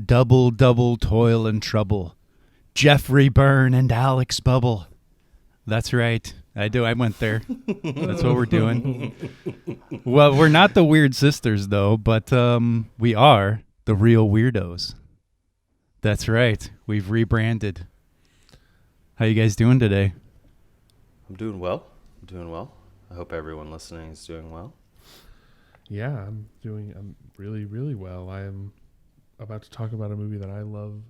Double, double toil and trouble. Jeffrey Byrne and Alex Bubble. That's right. I do. I went there. That's what we're doing. Well, we're not the Weird Sisters, though, but we are the Reel Weirdos. That's right. We've rebranded. How you guys doing today? I'm doing well. I hope everyone listening is doing well. Yeah, I'm really, really well. I am about to talk about a movie that I love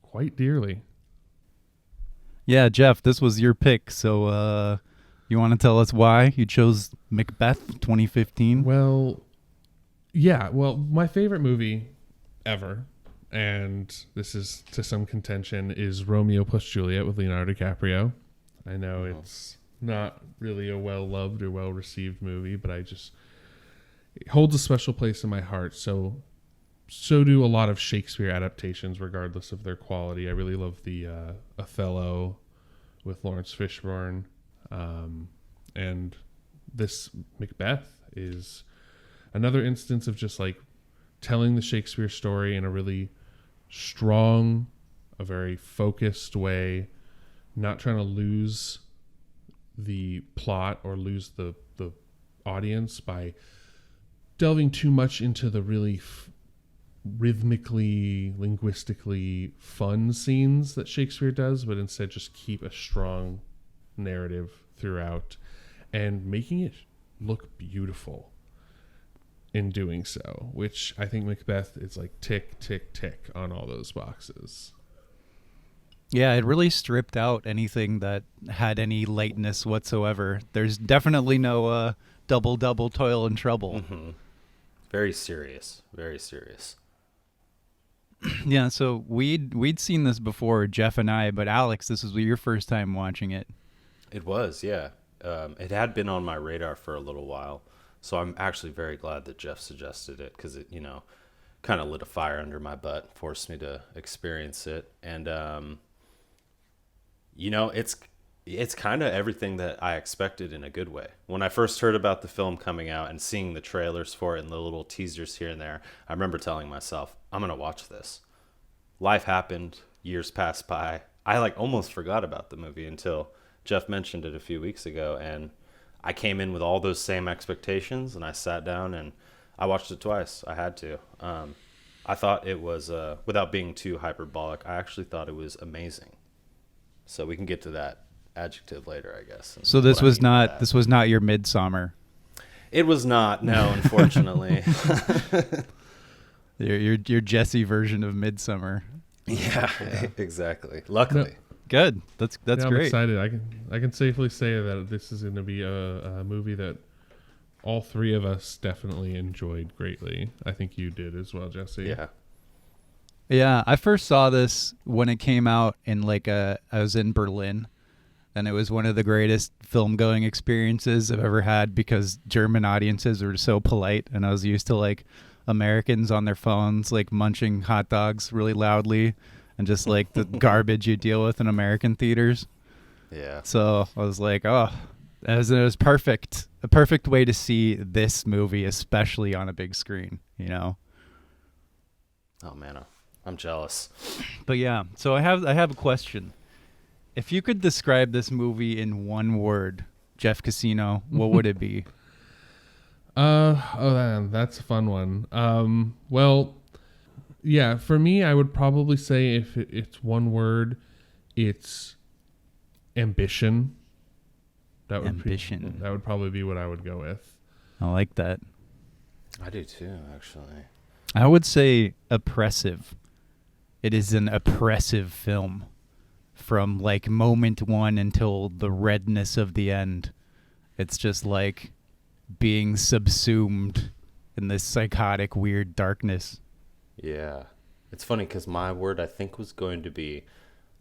quite dearly. Yeah, Jeff, this was your pick, so you want to tell us why you chose Macbeth 2015? Well, my favorite movie ever, and this is to some contention, is Romeo plus Juliet with Leonardo DiCaprio. I know it's not really a well-loved or well-received movie, but it holds a special place in my heart. So do a lot of Shakespeare adaptations, regardless of their quality. I really love the Othello with Lawrence Fishburne, and this Macbeth is another instance of just like telling the Shakespeare story in a really strong, a very focused way, not trying to lose the plot or lose the audience by delving too much into the really rhythmically, linguistically fun scenes that Shakespeare does, but instead just keep a strong narrative throughout and making it look beautiful in doing so, which I think Macbeth is like tick, tick, tick on all those boxes. Yeah, it really stripped out anything that had any lightness whatsoever. There's definitely no double, double toil and trouble. Mm-hmm. Very serious. Yeah, so we'd seen this before, Jeff and I, but Alex, this was your first time watching it. It was, yeah. It had been on my radar for a little while, so I'm actually very glad that Jeff suggested it because it, kind of lit a fire under my butt, forced me to experience it, and it's kind of everything that I expected in a good way. When I first heard about the film coming out and seeing the trailers for it and the little teasers here and there, I remember telling myself, I'm going to watch this. Life happened, years passed by. I almost forgot about the movie until Jeff mentioned it a few weeks ago, and I came in with all those same expectations, and I sat down and I watched it twice. I had to. I thought it was, without being too hyperbolic, I actually thought it was amazing. So we can get to that adjective later, I guess. So this was not your Midsummer. It was not, no, unfortunately. your Jesse version of Midsummer. Yeah, exactly. Luckily. Good. That's great. I'm excited. I can safely say that this is going to be a movie that all three of us definitely enjoyed greatly. I think you did as well, Jesse. Yeah. Yeah, I first saw this when it came out I was in Berlin, and it was one of the greatest film going experiences I've ever had because German audiences are so polite, and I was used to Americans on their phones munching hot dogs really loudly and just the garbage you deal with in American theaters. Yeah. So I was like, oh, it was perfect. A perfect way to see this movie, especially on a big screen, Oh man, I'm jealous. But yeah, so I have a question. If you could describe this movie in one word, Jeff Casino, what would it be? That's a fun one. Well, yeah, for me, I would probably say if it's one word, it's ambition. That would probably be what I would go with. I like that. I do too, actually. I would say oppressive. It is an oppressive film from moment one until the redness of the end. It's just being subsumed in this psychotic, weird darkness. Yeah. It's funny because my word I think was going to be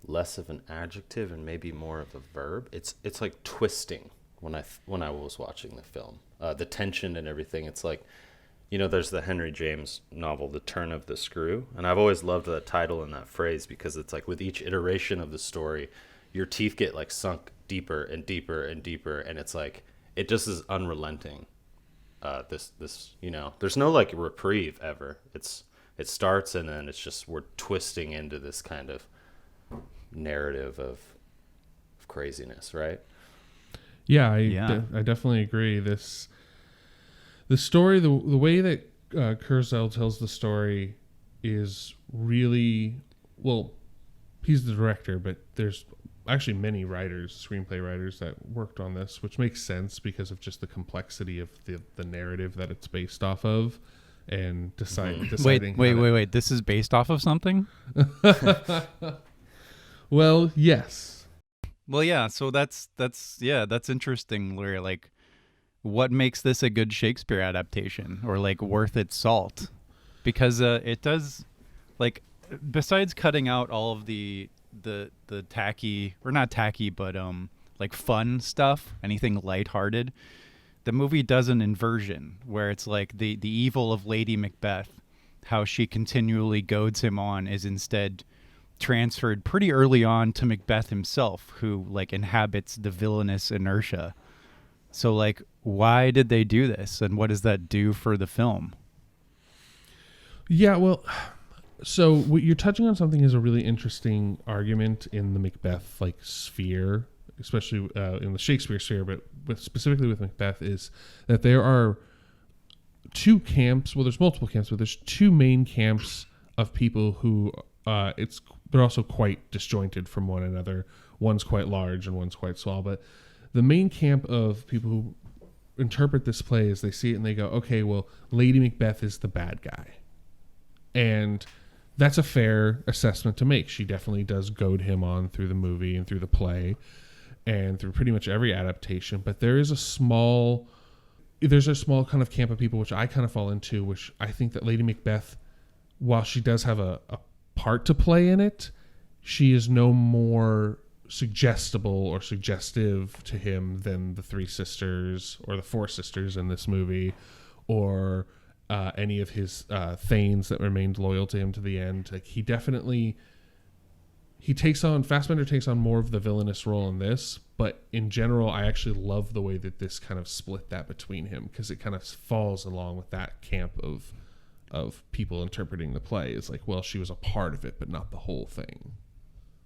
less of an adjective and maybe more of a verb. It's like twisting when I was watching the film. The tension and everything. It's there's the Henry James novel, The Turn of the Screw. And I've always loved that title and that phrase because it's with each iteration of the story, your teeth get sunk deeper and deeper and deeper. And it's it just is unrelenting. There's no reprieve ever. It's it starts and then it's just we're twisting into this kind of narrative of craziness, right? Yeah, I definitely agree. The story, the way that Kurzel tells the story is really, well, he's the director, but there's actually many screenplay writers that worked on this, which makes sense because of just the complexity of the narrative that it's based off of, and deciding. Wait. This is based off of something? Well, yes. Well, yeah. So that's interesting. Where like, what makes this a good Shakespeare adaptation, or like worth its salt? Because it does, like, besides cutting out all of the tacky, or not tacky, but like fun stuff, anything lighthearted, the movie does an inversion where it's like the evil of Lady Macbeth, how she continually goads him on, is instead transferred pretty early on to Macbeth himself, who like inhabits the villainous inertia. So like, why did they do this, and what does that do for the film? Yeah, well, so what you're touching on something is a really interesting argument in the Macbeth like sphere, especially in the Shakespeare sphere, but specifically with Macbeth, is that there are two camps. Well, there's multiple camps, but there's two main camps of people who they're also quite disjointed from one another. One's quite large and one's quite small, but the main camp of people who interpret this play is they see it and they go, okay, well, Lady Macbeth is the bad guy. And that's a fair assessment to make. She definitely does goad him on through the movie and through the play and through pretty much every adaptation. But there's a small kind of camp of people, which I kind of fall into, which I think that Lady Macbeth, while she does have a part to play in it, she is no more suggestible or suggestive to him than the three sisters or the four sisters in this movie, or any of his thanes that remained loyal to him to the end. Like, Fassbender takes on more of the villainous role in this, but in general, I actually love the way that this kind of split that between him, because it kind of falls along with that camp of people interpreting the play. It's like, well, she was a part of it, but not the whole thing.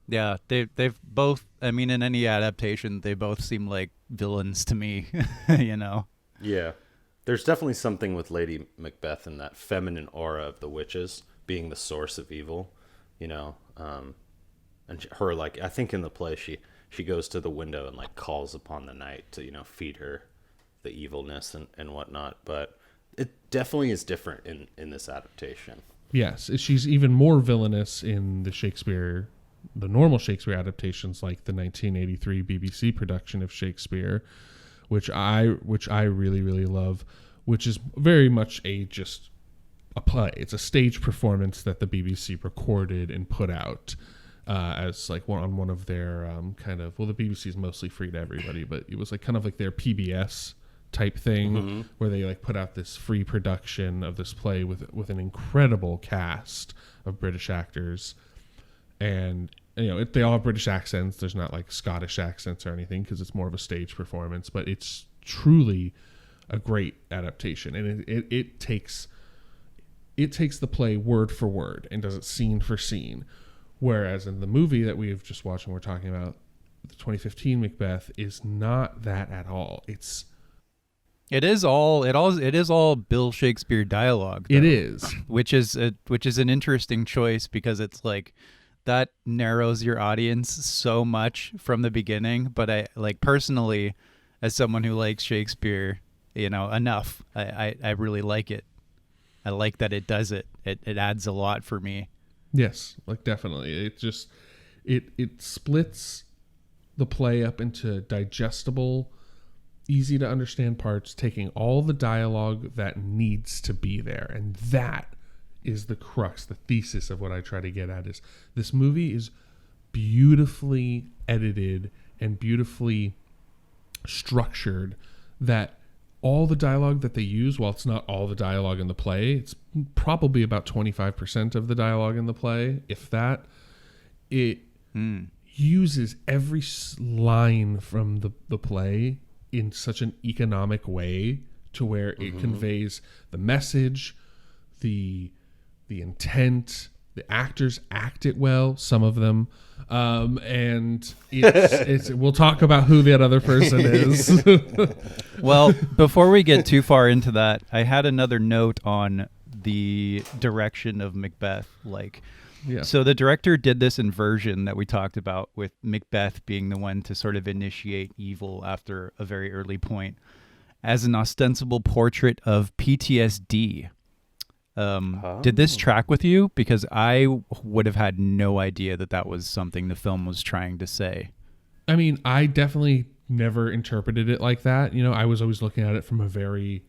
Yeah, they've both, I mean, in any adaptation, they both seem like villains to me, you know? Yeah. There's definitely something with Lady Macbeth and that feminine aura of the witches being the source of evil, you know? And her, like, I think in the play, she goes to the window and, like, calls upon the night to, you know, feed her the evilness and whatnot. But it definitely is different in this adaptation. Yes, she's even more villainous in the normal Shakespeare adaptations, like the 1983 BBC production of Shakespeare, which I really, really love, which is very much just a play. It's a stage performance that the BBC recorded and put out as like one of their the BBC is mostly free to everybody, but it was like kind of like their PBS type thing, where they like put out this free production of this play with an incredible cast of British actors. And, you know, they all have British accents. There's not like Scottish accents or anything, because it's more of a stage performance. But it's truly a great adaptation, and it takes the play word for word and does it scene for scene. Whereas in the movie that we've just watched and we're talking about, the 2015 Macbeth, is not that at all. It is all Bill Shakespeare dialogue, though, it is, which is an interesting choice, because it's like, that narrows your audience so much from the beginning. But I, like, personally, as someone who likes Shakespeare, you know, enough, I really like it. I like that it does it. It adds a lot for me. Yes, like, definitely. It just it splits the play up into digestible, easy to understand parts, taking all the dialogue that needs to be there. And that is the crux, the thesis of what I try to get at, is this movie is beautifully edited and beautifully structured, that all the dialogue that they use, while it's not all the dialogue in the play, it's probably about 25% of the dialogue in the play, if that. It uses every line from the play in such an economic way, to where it conveys the message, the the intent. The actors act it well, some of them. And we'll talk about who that other person is. Well, before we get too far into that, I had another note on the direction of Macbeth. So the director did this inversion that we talked about, with Macbeth being the one to sort of initiate evil after a very early point, as an ostensible portrait of PTSD. Did this track with you? Because I would have had no idea that was something the film was trying to say. I mean, I definitely never interpreted it like that. You know, I was always looking at it from a very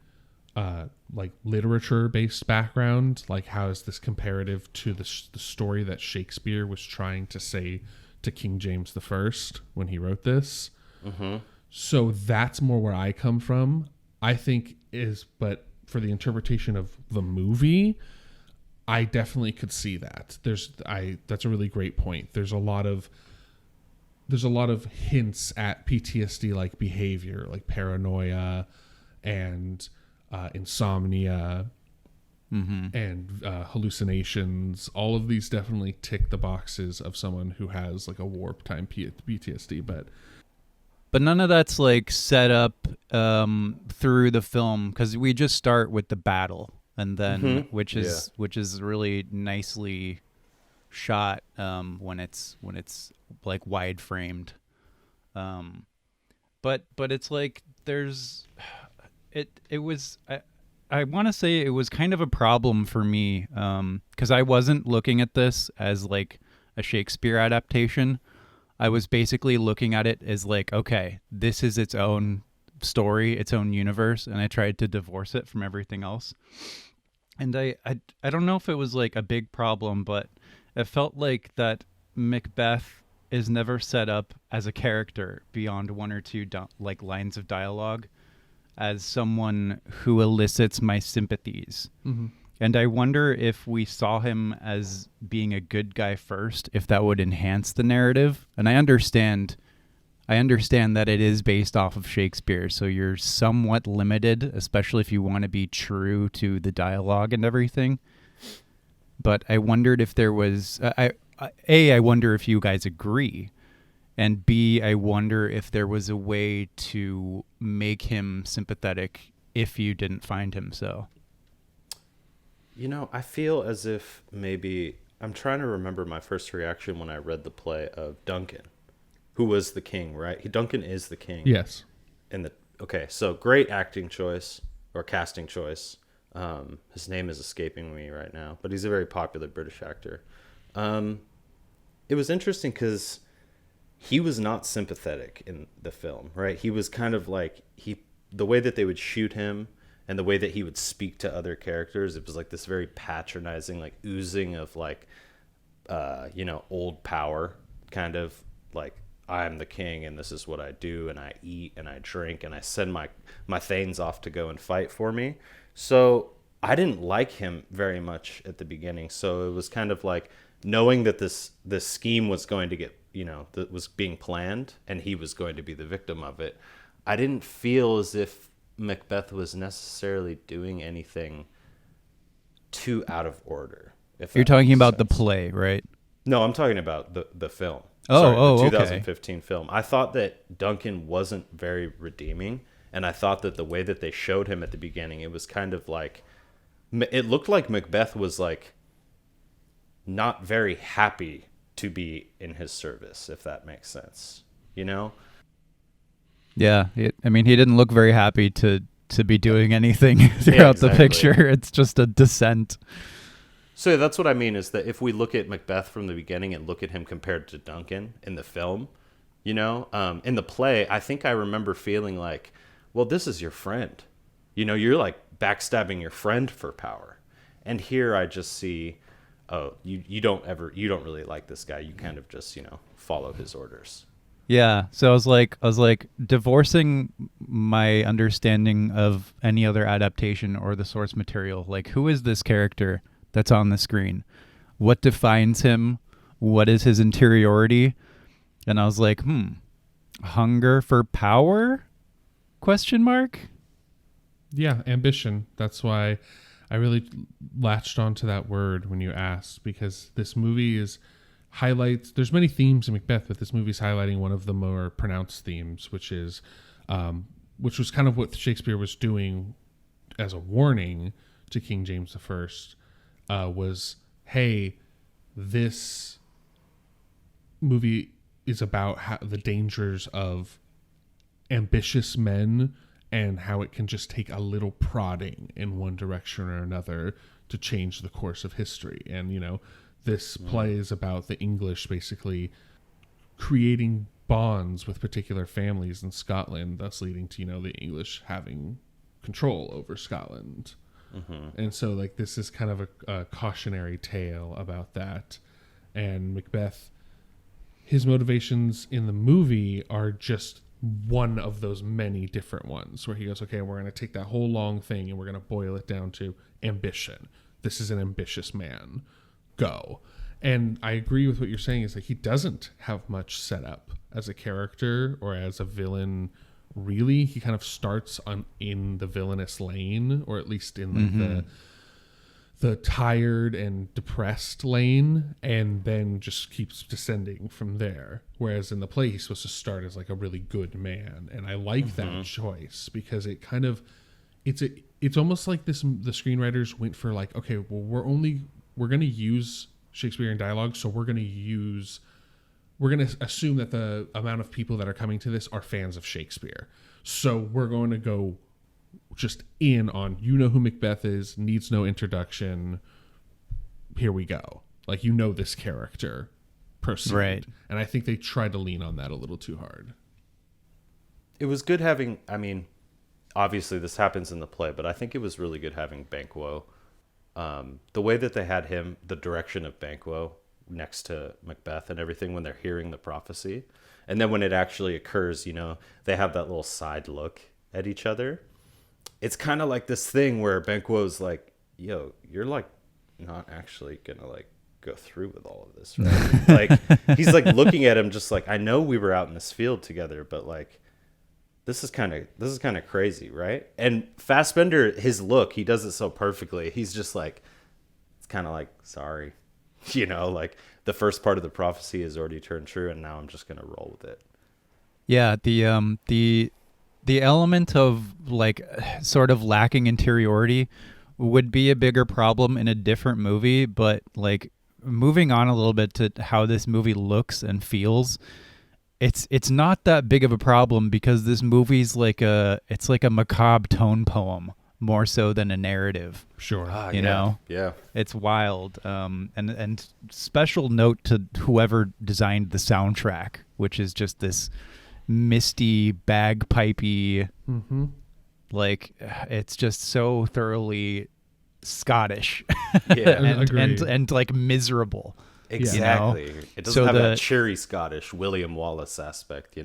literature-based background. Like, how is this comparative to the story that Shakespeare was trying to say to King James I when he wrote this? Mm-hmm. So that's more where I come from. I think but for the interpretation of the movie, I definitely could see that. That's a really great point. There's a lot of hints at PTSD like behavior, like paranoia and insomnia and hallucinations. All of these definitely tick the boxes of someone who has like a warped time PTSD, But none of that's like set up through the film, because we just start with the battle, and then which is really nicely shot when it's like wide framed. But it's like I want to say it was kind of a problem for me, because I wasn't looking at this as like a Shakespeare adaptation. I was basically looking at it as like, okay, this is its own story, its own universe, and I tried to divorce it from everything else. And I don't know if it was like a big problem, but it felt like that Macbeth is never set up as a character beyond one or two lines of dialogue as someone who elicits my sympathies. Mm-hmm. And I wonder if we saw him as being a good guy first, if that would enhance the narrative. And I understand that it is based off of Shakespeare, so you're somewhat limited, especially if you want to be true to the dialogue and everything. But I wondered if there was... I wonder if you guys agree. And B, I wonder if there was a way to make him sympathetic if you didn't find him so. You know, I feel as if maybe I'm trying to remember my first reaction when I read the play of Duncan, who was the king, right? Duncan is the king. Yes. Okay, so great acting choice or casting choice. His name is escaping me right now, but he's a very popular British actor. It was interesting because he was not sympathetic in the film, right? He was kind of like the way that they would shoot him. And the way that he would speak to other characters, it was like this very patronizing, like oozing of like, old power, kind of like, I'm the king and this is what I do, and I eat and I drink and I send my thanes off to go and fight for me. So I didn't like him very much at the beginning. So it was kind of like knowing that this scheme was going to get, that was being planned and he was going to be the victim of it. I didn't feel as if Macbeth was necessarily doing anything too out of order. You're talking about the play, right? No, I'm talking about the film. The 2015 film. I thought that Duncan wasn't very redeeming, and I thought that the way that they showed him at the beginning, it was kind of like, it looked like Macbeth was like not very happy to be in his service, if that makes sense, Yeah, he didn't look very happy to be doing anything throughout the picture. It's just a descent. So that's what I mean, is that if we look at Macbeth from the beginning and look at him compared to Duncan in the film, in the play, I think I remember feeling like, well, this is your friend. You're like backstabbing your friend for power. And here I just see, oh, you don't really like this guy. You kind of just, follow his orders. Yeah, so I was like divorcing my understanding of any other adaptation or the source material. Like, who is this character that's on the screen? What defines him? What is his interiority? And I was like, hunger for power? ? Yeah, ambition. That's why I really latched onto that word when you asked, because this movie highlights. There's many themes in Macbeth, but this movie's highlighting one of the more pronounced themes, which was kind of what Shakespeare was doing as a warning to King James I. Was, hey, this movie is about the dangers of ambitious men and how it can just take a little prodding in one direction or another to change the course of history. And, this play is about the English basically creating bonds with particular families in Scotland, thus leading to, the English having control over Scotland. Mm-hmm. And so, this is kind of a cautionary tale about that. And Macbeth, his motivations in the movie are just one of those many different ones, where he goes, okay, we're going to take that whole long thing and we're going to boil it down to ambition. This is an ambitious man. Go. And I agree with what you're saying, is that he doesn't have much set up as a character or as a villain. Really, he kind of starts in the villainous lane, or at least in the tired and depressed lane, and then just keeps descending from there. Whereas in the play, he's supposed to start as a really good man, and I like that choice, because it kind of it's almost like the screenwriters went for okay, well, we're going to use Shakespearean dialogue, so we're going to assume that the amount of people that are coming to this are fans of Shakespeare. So we're going to go just in on, who Macbeth is, needs no introduction. Here we go. This character. Proceed. Right. And I think they tried to lean on that a little too hard. It was good having, obviously this happens in the play, but I think it was really good having Banquo. The way that they had him, the direction of Banquo next to Macbeth and everything when they're hearing the prophecy. And then when it actually occurs, they have that little side look at each other. It's kind of like this thing where Banquo's like, yo, you're not actually gonna go through with all of this, right? He's looking at him just I know we were out in this field together, but this is kind of crazy, right? And Fassbender, his look, he does it so perfectly. He's just it's kind of sorry, the first part of the prophecy has already turned true, and now I'm just gonna roll with it. Yeah, the element of sort of lacking interiority would be a bigger problem in a different movie, but moving on a little bit to how this movie looks and feels, it's not that big of a problem, because this movie's it's like a macabre tone poem more so than a narrative. Sure. You know? Yeah. It's wild. And special note to whoever designed the soundtrack, which is just this misty, bagpipey, it's just so thoroughly Scottish. Yeah. and miserable. Exactly. It doesn't have that cheery Scottish William Wallace aspect,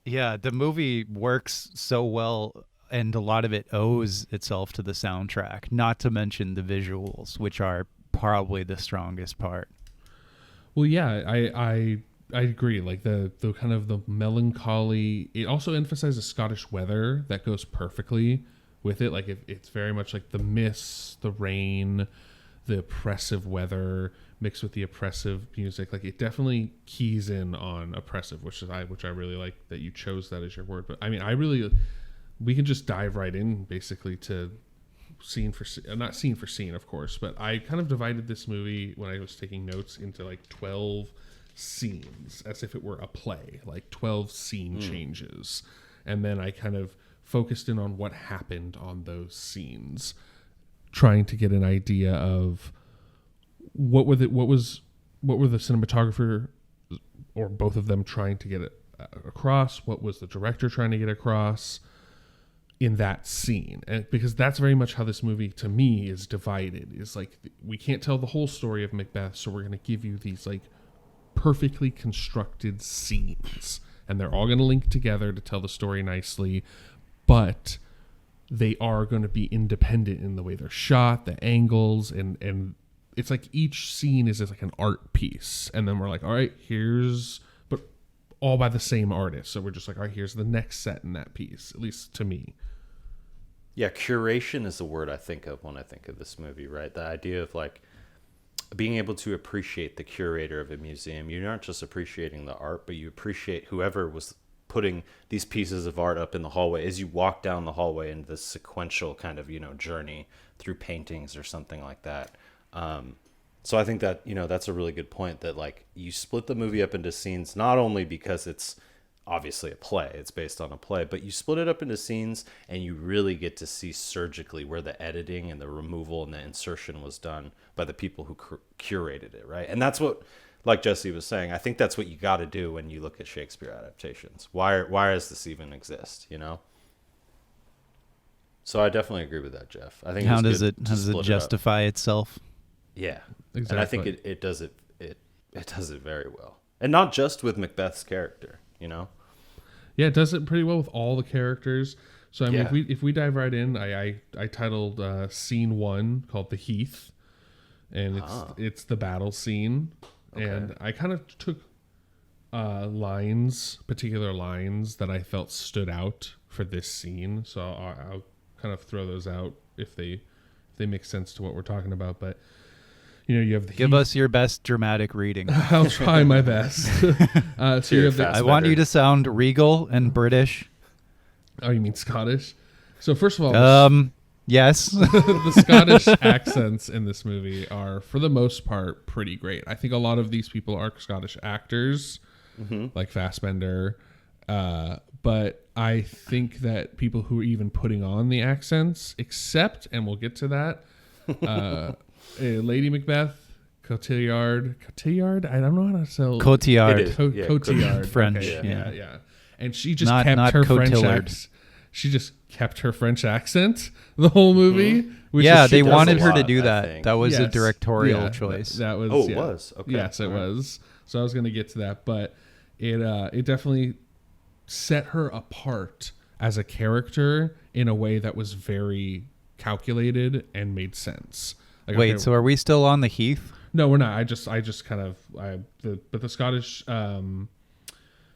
Yeah, the movie works so well, and a lot of it owes itself to the soundtrack, not to mention the visuals, which are probably the strongest part. Well, yeah, I agree. The kind of the melancholy, it also emphasizes Scottish weather that goes perfectly with it. It's very much the mist, the rain, the oppressive weather mixed with the oppressive music. It definitely keys in on oppressive, which I really like that you chose that as your word. But we can just dive right in basically to scene for not scene for scene, of course, but I kind of divided this movie when I was taking notes into 12 scenes, as if it were a play, 12 scene changes. And then I kind of focused in on what happened on those scenes, trying to get an idea of what were the cinematographer, or both of them, trying to get it across, what was the director trying to get across in that scene. And because that's very much how this movie to me is divided, is we can't tell the whole story of Macbeth, so we're going to give you these perfectly constructed scenes, and they're all going to link together to tell the story nicely, but they are going to be independent in the way they're shot, the angles, and it's each scene is an art piece. And then we're all right, but all by the same artist. So we're just all right, here's the next set in that piece, at least to me. Yeah, curation is the word I think of when I think of this movie, right? The idea of like being able to appreciate the curator of a museum. You're not just appreciating the art, but you appreciate whoever was putting these pieces of art up in the hallway as you walk down the hallway in this sequential kind of, journey through paintings or something like that. So I think that, that's a really good point, that like you split the movie up into scenes, not only because it's obviously a play, it's based on a play, but you split it up into scenes and you really get to see surgically where the editing and the removal and the insertion was done by the people who curated it, right? And that's what, like Jesse was saying, I think that's what you got to do when you look at Shakespeare adaptations. Why does this even exist, So I definitely agree with that, Jeff. I think how does it justify itself? Yeah, exactly. And I think it does it does it very well, and not just with Macbeth's character, Yeah, it does it pretty well with all the characters. So I mean, Yeah. if we dive right in, I titled scene 1 called The Heath, and it's the battle scene, and I kind of took particular lines that I felt stood out for this scene. So I'll kind of throw those out if they make sense to what we're talking about. But you have the Give us your best dramatic reading. I'll try my best. So you have I want you to sound regal and British. Oh, you mean Scottish? So first of all, yes. the Scottish accents in this movie are, for the most part, pretty great. I think a lot of these people are Scottish actors, like Fassbender. But I think that people who are even putting on the accents, except, and we'll get to that, Lady Macbeth, Cotillard. I don't know how to spell Cotillard. Cotillard. French. Okay, Yeah. yeah. And she just Not kept her French Cotillard. accent. She just kept her French accent the whole movie. Which Yeah, is they super wanted her lot, to do I that. think. That was a Yes. directorial Yeah, choice. That was. Oh, it yeah. was? Okay. Yes, it All right. was. So I was going to get to that, but it definitely set her apart as a character in a way that was very calculated and made sense. Like, Wait, okay, so are we still on the Heath? no, we're not. I just kind of but the Scottish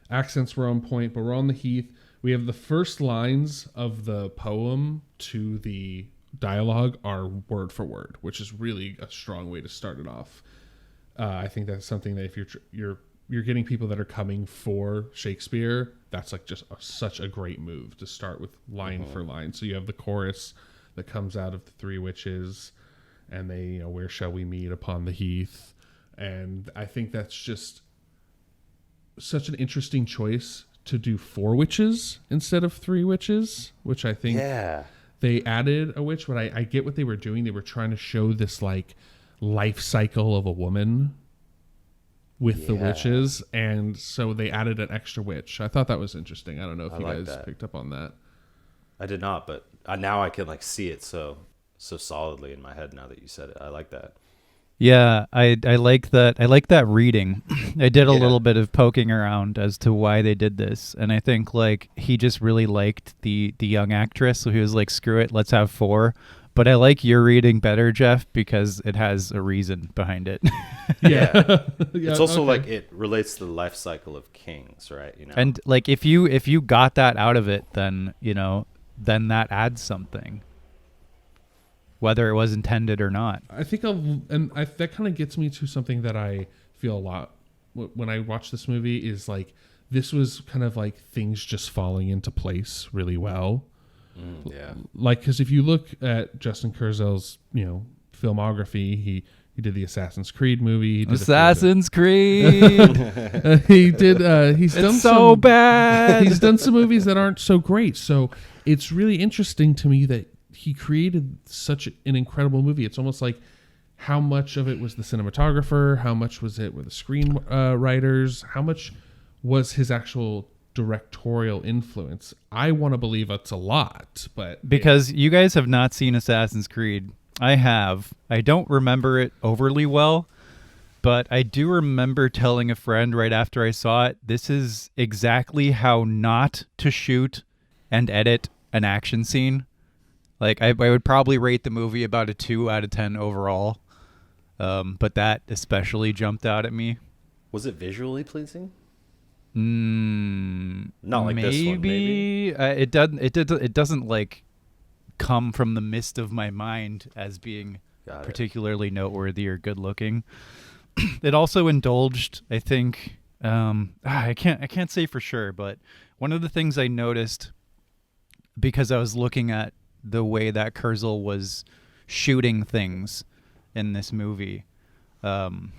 accents were on point, but we're on the Heath. We have the first lines of the poem to the dialogue are word for word, which is really a strong way to start it off. I think that's something that if you're getting people that are coming for Shakespeare, that's like just such a great move to start with line for line. So you have the chorus that comes out of the three witches, and they, where shall we meet upon the heath? And I think that's just such an interesting choice to do 4 witches instead of 3 witches, which I think they added a witch, but I get what they were doing. They were trying to show this like life cycle of a woman with the witches, and so they added an extra witch. I thought that was interesting. I don't know if you guys picked up on that. I did not, but now I can like see it so solidly in my head now that you said it. I like that. Yeah, I like that. I like that reading. I did a little bit of poking around as to why they did this, and I think like he just really liked the young actress, so he was like, "Screw it, let's have 4." But I like your reading better, Jeff, because it has a reason behind it. Yeah. It's also like it relates to the life cycle of kings, right? And like if you got that out of it, then then that adds something, whether it was intended or not. I think that kind of gets me to something that I feel a lot when I watch this movie is like this was kind of like things just falling into place really well. Like, because if you look at Justin Kurzel's filmography, he did the Assassin's Creed movie. He did Assassin's Creed. he did. He's done so bad. He's done some movies that aren't so great. So it's really interesting to me that he created such an incredible movie. It's almost like how much of it was the cinematographer, how much was it with the screenwriters, how much was his actual directorial influence. I want to believe it's a lot, but because you guys have not seen Assassin's Creed. I have. I don't remember it overly well, but I do remember telling a friend right after I saw it, this is exactly how not to shoot and edit an action scene. Like I would probably rate the movie about a 2 out of 10 overall. But that especially jumped out at me. Was it visually pleasing? Not like this one, maybe. It doesn't like come from the mist of my mind as being Got it. particularly noteworthy or good looking. It also indulged, I think, I can't say for sure, but one of the things I noticed, because I was looking at the way that Kurzel was shooting things in this movie, something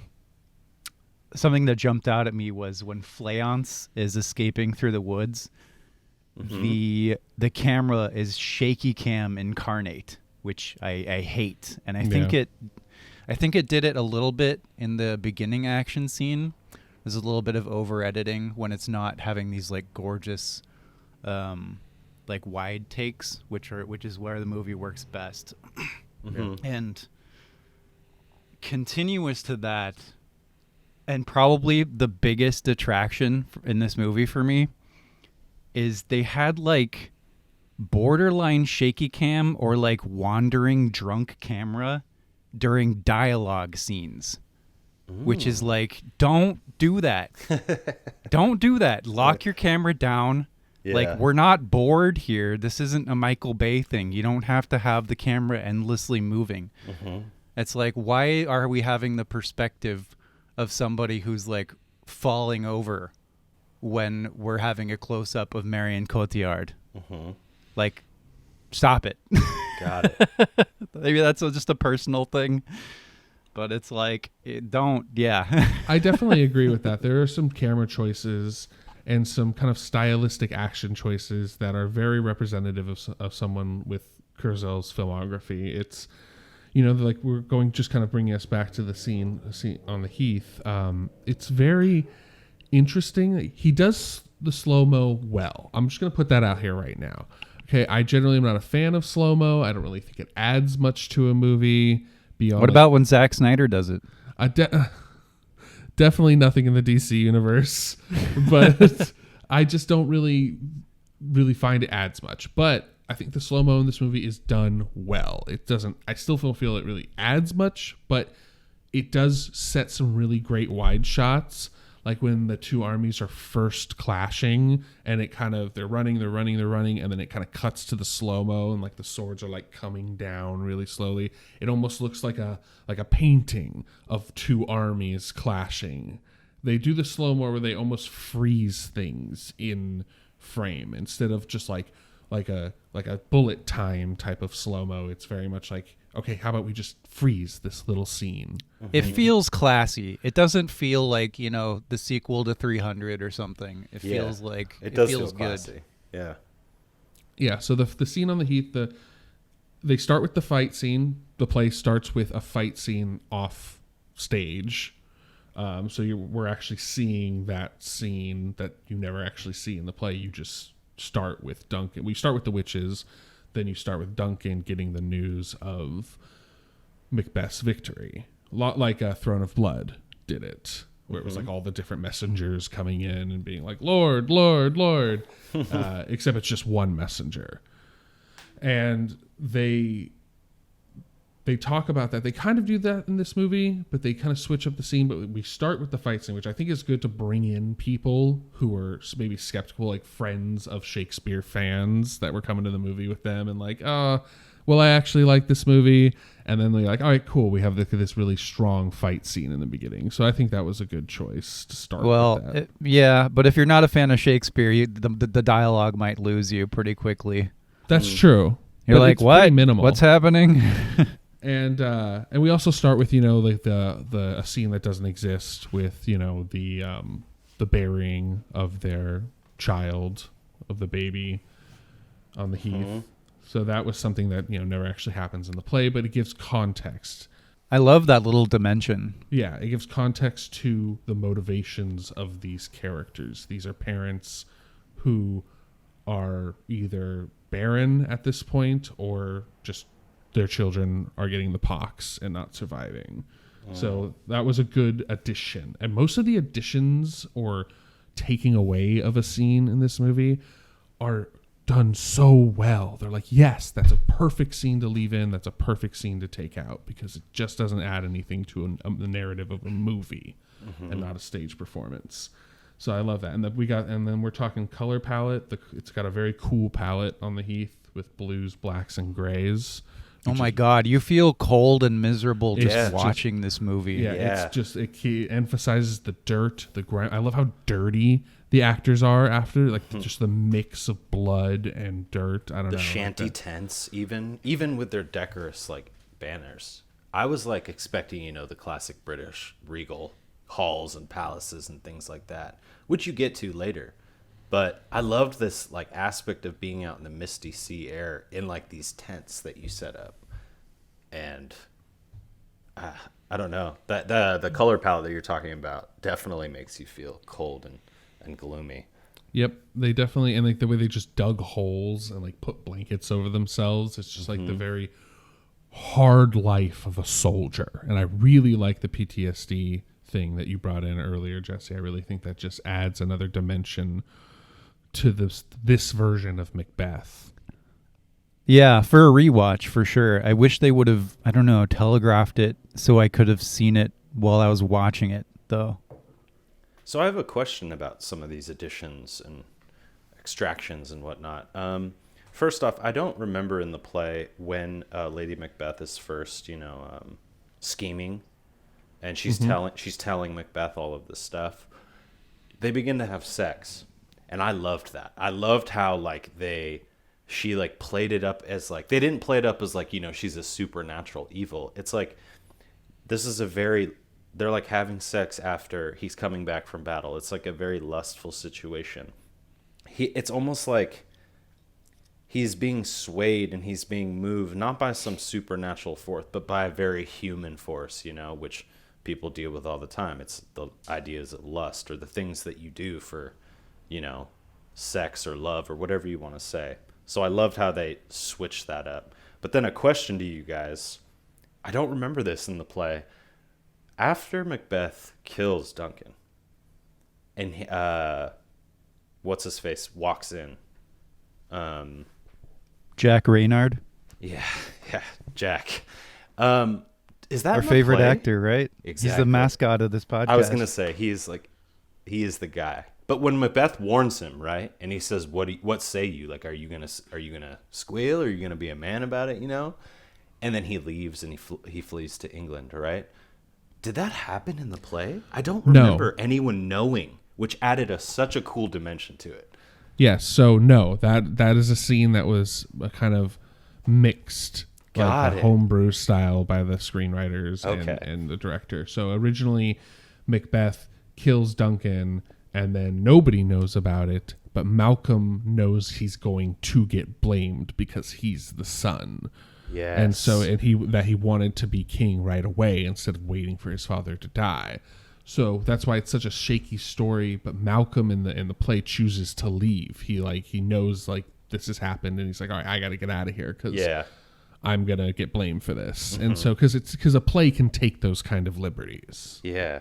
that jumped out at me was when Fleance is escaping through the woods, the camera is shaky cam incarnate, which I hate, and I think it did it a little bit in the beginning action scene. There's a little bit of over editing when it's not having these like gorgeous like wide takes, which is where the movie works best. And continuous to that, and probably the biggest detraction in this movie for me, is they had like borderline shaky cam or like wandering drunk camera during dialogue scenes. Which is like, don't do that. Don't do that. Lock your camera down. Yeah. Like, we're not bored here. This isn't a Michael Bay thing. You don't have to have the camera endlessly moving. It's like, why are we having the perspective of somebody who's like falling over when we're having a close-up of Marion Cotillard? Like, stop it. Got it. Maybe that's just a personal thing. But it's like, I definitely agree with that. There are some camera choices and some kind of stylistic action choices that are very representative of someone with Kurzel's filmography. It's, like we're going, just kind of bringing us back to the scene on the Heath. It's very interesting. He does the slow-mo well. I'm just going to put that out here right now. Okay, I generally am not a fan of slow-mo. I don't really think it adds much to a movie. What about when Zack Snyder does it? Definitely nothing in the DC universe, but I just don't really find it adds much. But I think the slow-mo in this movie is done well. It doesn't. I still don't feel it really adds much, but it does set some really great wide shots. Like when the two armies are first clashing and they're running, and then it kind of cuts to the slow-mo and like the swords are like coming down really slowly. It almost looks like a painting of two armies clashing. They do the slow-mo where they almost freeze things in frame instead of just like a bullet time type of slow-mo. It's very much like, okay, how about we just freeze this little scene? It feels classy. It doesn't feel like, the sequel to 300 or something. It feels like it does feels feel good. classy. Yeah. Yeah, so the scene on the Heath, they start with the fight scene. The play starts with a fight scene off stage. So we're actually seeing that scene that you never actually see in the play. You just start with Duncan. We start with the witches. Then you start with Duncan getting the news of Macbeth's victory. A lot like Throne of Blood did it, where it was like all the different messengers coming in and being like, Lord, Lord, Lord. Except it's just one messenger. And they talk about that. They kind of do that in this movie, but they kind of switch up the scene. But we start with the fight scene, which I think is good to bring in people who are maybe skeptical, like friends of Shakespeare fans that were coming to the movie with them and like, well, I actually like this movie. And then they're like, all right, cool. We have this really strong fight scene in the beginning. So I think that was a good choice to start with that. But if you're not a fan of Shakespeare, the dialogue might lose you pretty quickly. That's true. You're like, what? Minimal. What's happening? And we also start with like a scene that doesn't exist with the burying of their child, of the baby on the Heath. So that was something that never actually happens in the play, but it gives context. I love that little dimension. Yeah, it gives context to the motivations of these characters. These are parents who are either barren at this point or just their children are getting the pox and not surviving. So that was a good addition. And most of the additions or taking away of a scene in this movie are done so well. They're like, yes, that's a perfect scene to leave in. That's a perfect scene to take out because it just doesn't add anything to the narrative of a movie and not a stage performance. So I love that. And then we're talking color palette. It's got a very cool palette on the Heath with blues, blacks, and grays. Oh my God, you feel cold and miserable just Yeah. watching this movie. Yeah, Yeah. it's just it emphasizes the dirt, the ground. I love how dirty the actors are after, like just the mix of blood and dirt. I don't know. The shanty tents, even with their decorous like banners. I was like expecting, the classic British regal halls and palaces and things like that, which you get to later. But I loved this like aspect of being out in the misty sea air in like these tents that you set up. And I don't know, that the color palette that you're talking about definitely makes you feel cold and gloomy. Yep, they definitely, and like the way they just dug holes and like put blankets over themselves. It's just like the very hard life of a soldier. And I really like the PTSD thing that you brought in earlier, Jesse. I really think that just adds another dimension to this version of Macbeth. Yeah, for a rewatch, for sure. I wish they would have, I don't know, telegraphed it so I could have seen it while I was watching it, though. So I have a question about some of these additions and extractions and whatnot. First off, I don't remember in the play when Lady Macbeth is first, scheming, and she's telling Macbeth all of this stuff. They begin to have sex, and I loved that. I loved how like she like played it up as like, they didn't play it up as like, she's a supernatural evil. It's like, this is they're like having sex after he's coming back from battle. It's like a very lustful situation. It's almost like he's being swayed and he's being moved, not by some supernatural force, but by a very human force, which people deal with all the time. It's the ideas of lust, or the things that you do for, sex or love or whatever you want to say. So I loved how they switched that up. But then a question to you guys. I don't remember this in the play. After Macbeth kills Duncan and what's his face walks in, Jack Reynard, yeah, Jack, is that our in the favorite play? actor, right? He's the Exactly. mascot of this podcast. I was gonna say he is the guy. But when Macbeth warns him, right, and he says, "What say you? Like, are you gonna squeal? Or are you gonna be a man about it? And then he leaves and he flees to England, right? Did that happen in the play? I don't remember anyone knowing, which added such a cool dimension to it. Yes, so no, that is a scene that was a kind of mixed, Got like a it. homebrew style by the screenwriters Okay. and the director. So originally, Macbeth kills Duncan, and then nobody knows about it, but Malcolm knows he's going to get blamed because he's the son. Yes. And so he wanted to be king right away instead of waiting for his father to die. So that's why it's such a shaky story. But Malcolm in the play chooses to leave. He knows like this has happened, and he's like, all right, I got to get out of here because I'm gonna get blamed for this. And so because a play can take those kind of liberties. Yeah.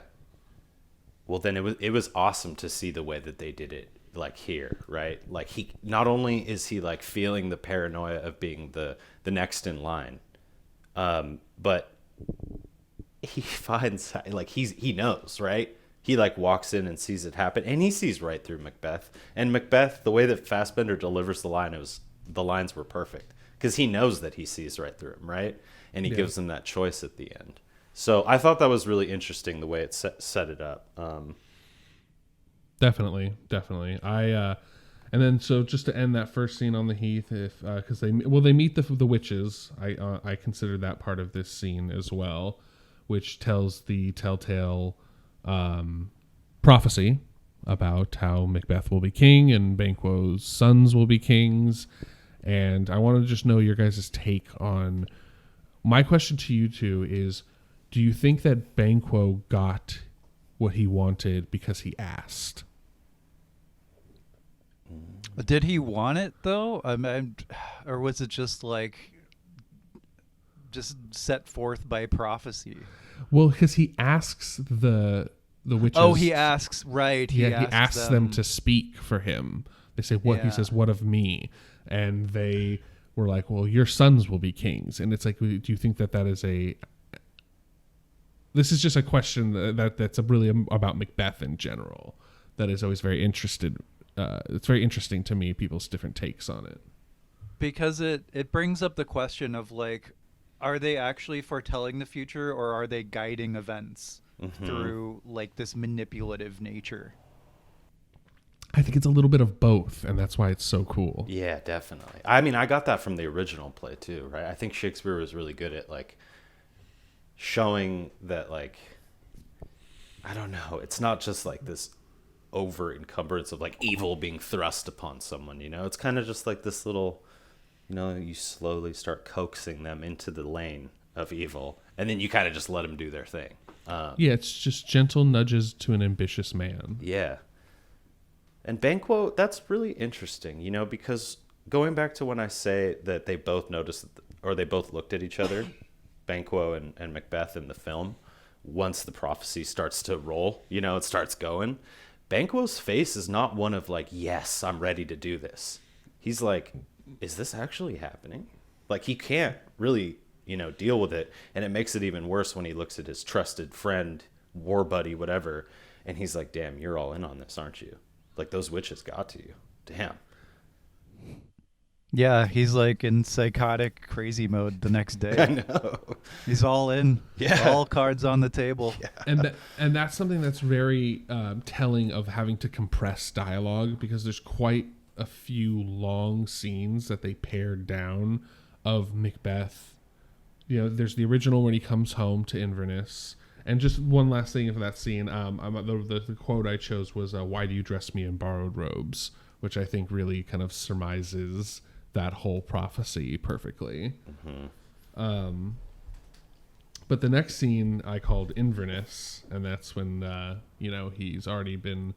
Well, then it was awesome to see the way that they did it, like here, right? Like he not only is he like feeling the paranoia of being the next in line, but he finds like he knows, right? He like walks in and sees it happen, and he sees right through Macbeth. And Macbeth, the way that Fassbender delivers the lines were perfect because he knows that he sees right through him, right? And he gives him that choice at the end. So I thought that was really interesting the way it set it up. Definitely. And then so just to end that first scene on the heath, because they meet the witches. I consider that part of this scene as well, which tells the telltale prophecy about how Macbeth will be king and Banquo's sons will be kings. And I want to just know your guys' take on. My question to you two is, do you think that Banquo got what he wanted because he asked? Did he want it though? Or was it just set forth by prophecy? Well, because he asks the witches. Oh, he asks, right? He asks them to speak for him. They say, "What?" Yeah. He says, "What of me?" And they were like, "Well, your sons will be kings." And it's like, do you think that is a? This is just a question that's really about Macbeth in general. That is always very interested. It's very interesting to me, people's different takes on it. because it brings up the question of like, are they actually foretelling the future, or are they guiding events through like this manipulative nature? I think it's a little bit of both, and that's why it's so cool. Yeah, definitely. I mean, I got that from the original play too, right? I think Shakespeare was really good at like showing that, like, I don't know, it's not just like this over encumbrance of like evil being thrust upon someone, you know? It's kind of just like this little, you know, you slowly start coaxing them into the lane of evil, and then you kind of just let them do their thing. Yeah, it's just gentle nudges to an ambitious man. Yeah. And Banquo, that's really interesting, you know, because going back to when I say that they both noticed, or they both looked at each other, Banquo and Macbeth in the film, once the prophecy starts to roll, you know, it starts going, Banquo's face is not one of like, yes, I'm ready to do this. He's like, is this actually happening? Like, he can't really, you know, deal with it. And it makes it even worse when he looks at his trusted friend, war buddy, whatever, and he's like, damn, you're all in on this, aren't you? Like, those witches got to you. Damn. Yeah, he's like in psychotic crazy mode the next day. I know. He's all in. Yeah. All cards on the table. Yeah. And that's something that's very telling of having to compress dialogue, because there's quite a few long scenes that they pared down of Macbeth. You know, there's the original when he comes home to Inverness. And just one last thing for that scene, the quote I chose was, "Why do you dress me in borrowed robes?" which I think really kind of surmises that whole prophecy perfectly. But the next scene I called Inverness, and that's when you know, he's already been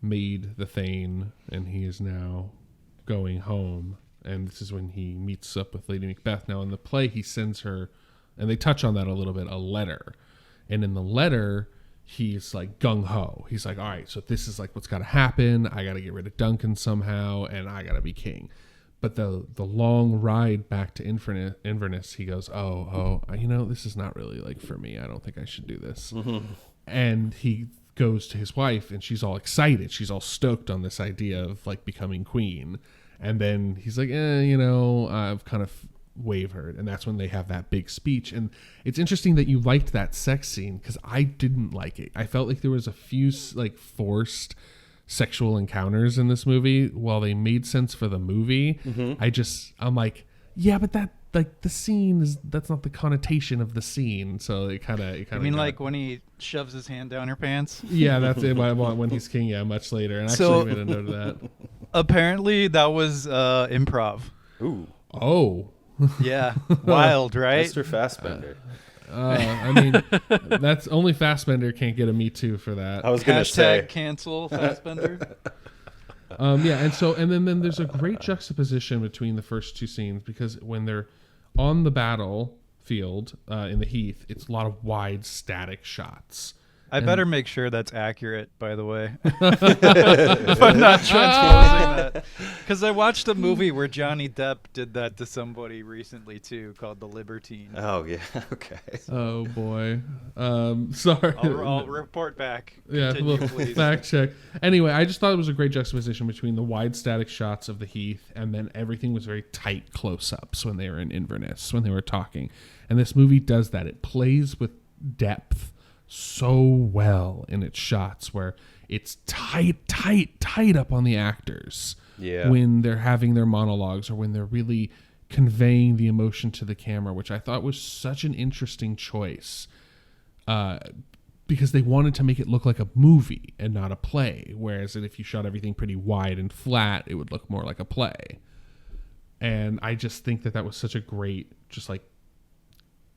made the Thane, and he is now going home. And this is when he meets up with Lady Macbeth. Now in the play, he sends her, and they touch on that a little bit, a letter. And in the letter, he's like gung-ho. He's like, all right, so this is like what's got to happen. I got to get rid of Duncan somehow, and I got to be king. But the long ride back to Inverness, he goes, oh, you know, this is not really like for me. I don't think I should do this. And he goes to his wife, and she's all excited. She's all stoked on this idea of like becoming queen. And then he's like, you know, I've kind of wavered. And that's when they have that big speech. And it's interesting that you liked that sex scene, because I didn't like it. I felt like there was a few like forced sexual encounters in this movie. While they made sense for the movie, I'm like, yeah, but that, like, the scene is, that's not the connotation of the scene. So it kind of I mean, like when he shoves his hand down her pants? Yeah, that's it. When he's king, yeah, much later. And actually made a note of that. Apparently that was improv. Ooh. Oh. Yeah. Wild, right? Mr. Fassbender. I mean, that's only Fassbender can't get a Me Too for that. I was going to say. Cancel Fassbender. Yeah, and then there's a great juxtaposition between the first two scenes, because when they're on the battlefield in the heath, it's a lot of wide static shots. I better make sure that's accurate, by the way. If I'm not transposing that. Because I watched a movie where Johnny Depp did that to somebody recently, too, called The Libertine. Oh, yeah. Okay. Oh, boy. Sorry. I'll report back. Yeah, Continue, we'll please. fact check. Anyway, I just thought it was a great juxtaposition between the wide static shots of the heath, and then everything was very tight close-ups when they were in Inverness, when they were talking. And this movie does that. It plays with depth so well in its shots, where it's tight up on the actors when they're having their monologues, or when they're really conveying the emotion to the camera, which I thought was such an interesting choice, because they wanted to make it look like a movie and not a play, whereas if you shot everything pretty wide and flat, it would look more like a play. And I just think that was such a great, just like,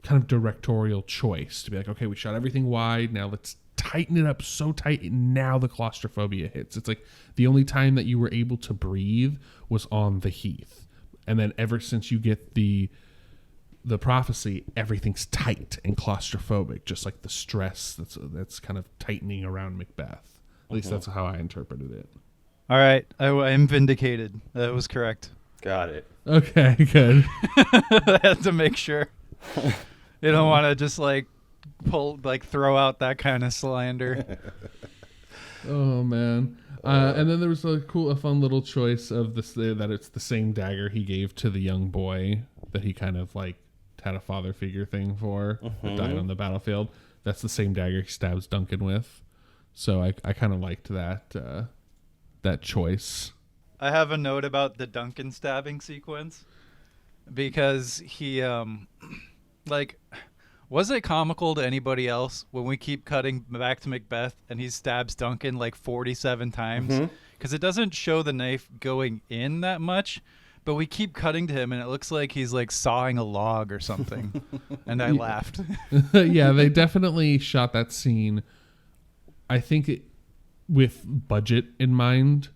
kind of directorial choice to be like, okay, we shot everything wide, now let's tighten it up so tight, and now the claustrophobia hits. It's like the only time that you were able to breathe was on the heath, and then ever since you get the prophecy, everything's tight and claustrophobic, just like the stress that's kind of tightening around Macbeth. At least that's how I interpreted it. All right, I'm vindicated. That was correct. Got it. Okay, good. I had to make sure. You don't want to just like throw out that kind of slander. Oh man. And then there was a fun little choice of this that it's the same dagger he gave to the young boy that he kind of like had a father figure thing for that died on the battlefield. That's the same dagger he stabs Duncan with. So I kind of liked that choice. I have a note about the Duncan stabbing sequence because he was it comical to anybody else when we keep cutting back to Macbeth and he stabs Duncan like 47 times? Because it doesn't show the knife going in that much, but we keep cutting to him and it looks like he's like sawing a log or something. And I laughed. Yeah, they definitely shot that scene, I think, with budget in mind,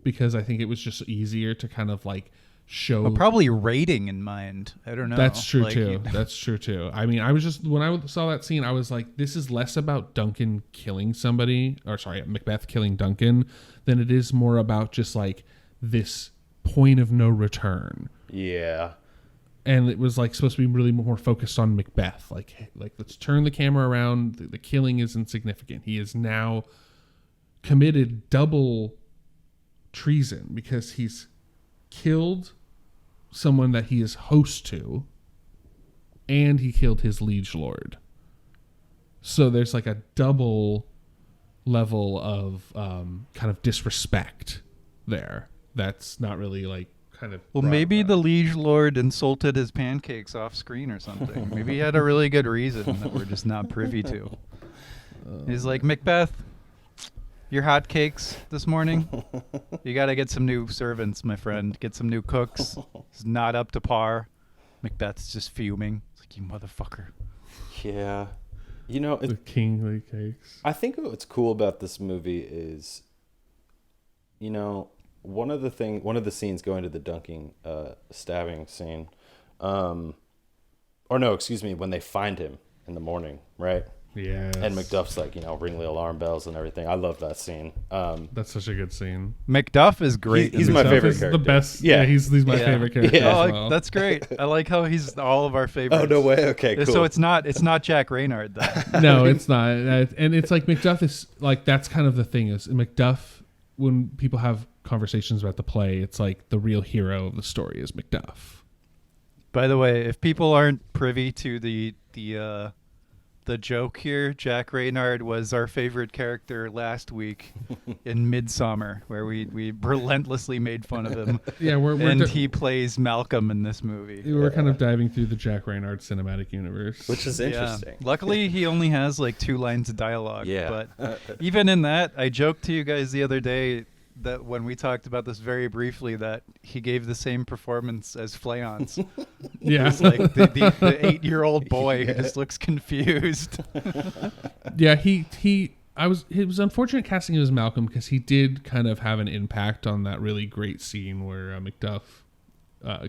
because I think it was just easier to kind of like show. Probably rating in mind. I don't know. That's true too. That's true too. I mean, I was just, when I saw that scene, I was like, this is less about Duncan killing somebody, or sorry, Macbeth killing Duncan, than it is more about just like this point of no return. Yeah. And it was like supposed to be really more focused on Macbeth. Like let's turn the camera around. The killing is insignificant. He is now committed double treason because he's killed someone that he is host to, and he killed his liege lord. So there's like a double level of kind of disrespect there. That's not really like kind of. Well, maybe the liege lord insulted his pancakes off screen or something. Maybe he had a really good reason that we're just not privy to. He's like, Macbeth, your hot cakes this morning, you got to get some new servants, my friend. Get some new cooks. It's not up to par. Macbeth's just fuming. It's like, you motherfucker. Yeah. You know, the kingly cakes. I think what's cool about this movie is, you know, one of the scenes going to the dunking, stabbing scene, when they find him in the morning, right? Yeah. And Macduff's like, you know, ring the alarm bells and everything. I love that scene. That's such a good scene. Macduff is great. He's my favorite character. The best. Yeah, he's my favorite character. Yeah. As well. That's great. I like how he's all of our favorites. Oh, no way. Okay, cool. So it's not Jack Reynard though. No, it's not. And it's like Macduff is like, that's kind of the thing is Macduff, when people have conversations about the play, it's like the real hero of the story is Macduff. By the way, if people aren't privy to the joke here, Jack Reynard was our favorite character last week in Midsummer, where we relentlessly made fun of him. Yeah, he plays Malcolm in this movie. We're kind of diving through the Jack Reynard cinematic universe, which is interesting. Yeah. Luckily, he only has like 2 lines of dialogue. Yeah. But even in that, I joked to you guys the other day that when we talked about this very briefly, that he gave the same performance as Fleance. Yeah. It's like the 8-year-old boy who just looks confused. Yeah, it was unfortunate casting him as Malcolm because he did kind of have an impact on that really great scene where Macduff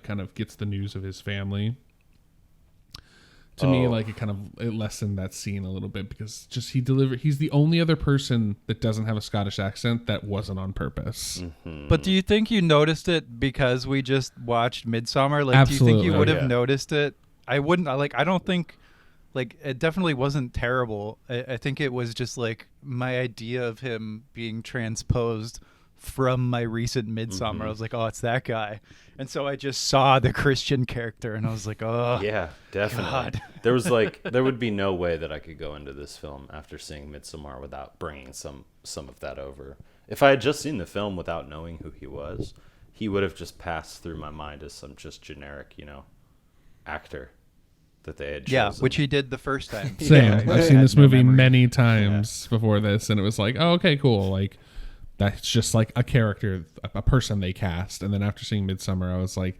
kind of gets the news of his family. To me, like it lessened that scene a little bit because just he's the only other person that doesn't have a Scottish accent that wasn't on purpose. Mm-hmm. But do you think you noticed it because we just watched Midsummer? Like, Absolutely. Do you think you would have noticed it? I wouldn't. I don't think. Like, it definitely wasn't terrible. I think it was just like my idea of him being transposed from my recent Midsummer. Mm-hmm. I was like, oh, it's that guy. And so I just saw the Christian character and I was like, oh, yeah, definitely. God. There would be no way that I could go into this film after seeing Midsommar without bringing some of that over. If I had just seen the film without knowing who he was, he would have just passed through my mind as some just generic, you know, actor that they had chosen. Yeah, which he did the first time. Same. I I've seen had this no movie memory. many times before this, and it was like, oh, okay, cool. Like, that's just like a character, a person they cast. And then after seeing Midsummer, I was like,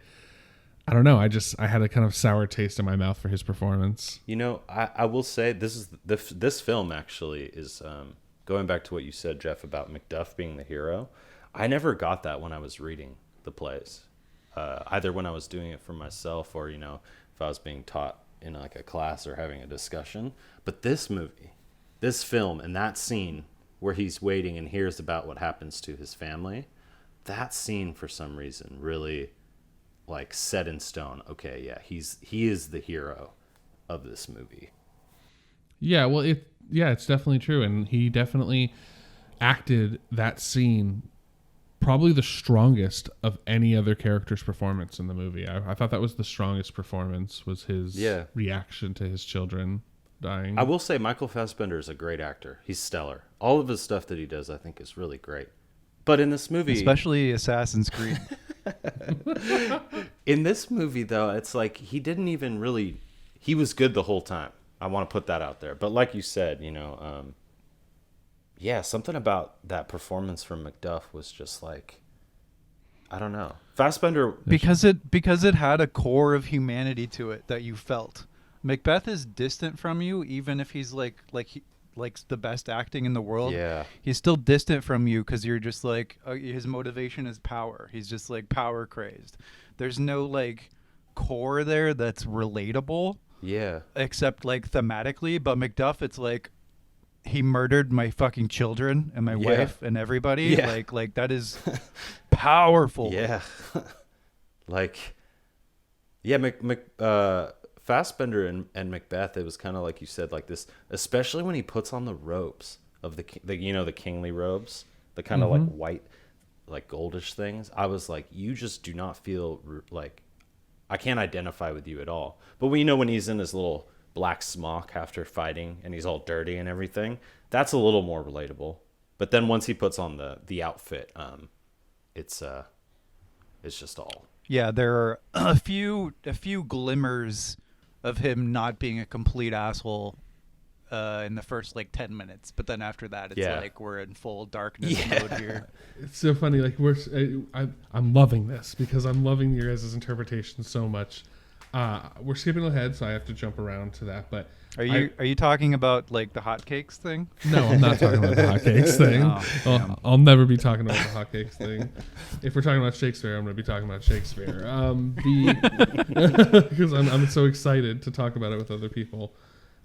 I don't know. I had a kind of sour taste in my mouth for his performance. You know, I will say this film actually is going back to what you said, Jeff, about Macduff being the hero. I never got that when I was reading the plays, either when I was doing it for myself or, you know, if I was being taught in like a class or having a discussion. But this movie, this film, and that scene where he's waiting and hears about what happens to his family, that scene for some reason really like set in stone. Okay, yeah, he is the hero of this movie. Yeah, well, it's definitely true, and he definitely, acted that scene probably the strongest of any other character's performance in the movie. I thought that was the strongest performance, was his reaction to his children dying. I will say Michael Fassbender is a great actor. He's stellar. All of his stuff that he does, I think, is really great. But in this movie... Especially Assassin's Creed. In this movie, though, it's like he didn't even really... He was good the whole time. I want to put that out there. But like you said, something about that performance from Macduff was just like... I don't know. Fassbender... Because it had a core of humanity to it that you felt. Macbeth is distant from you, even if he's like the best acting in the world. Yeah. He's still distant from you because you're just like, his motivation is power. He's just like power crazed. There's no like core there that's relatable. Yeah. Except like thematically, but Macduff, it's like he murdered my fucking children and my wife and everybody. Yeah. Like that is powerful. Yeah. Fassbender and Macbeth, it was kind of like you said, like this, especially when he puts on the robes of the kingly robes, the kind of like white, like goldish things. I was like, you just do not feel like, I can't identify with you at all. But when he's in his little black smock after fighting and he's all dirty and everything, that's a little more relatable. But then once he puts on the outfit, it's just all. Yeah, there are a few glimmers of him not being a complete asshole in the first like 10 minutes, but then after that it's like we're in full darkness mode here. It's so funny, like I'm loving this because I'm loving your guys' interpretation so much. We're skipping ahead, so I have to jump around to that, but are you talking about like the hotcakes thing? No, I'm not talking about the hotcakes thing. I'll never be talking about the hotcakes thing. If we're talking about Shakespeare, I'm going to be talking about Shakespeare. Because I'm so excited to talk about it with other people.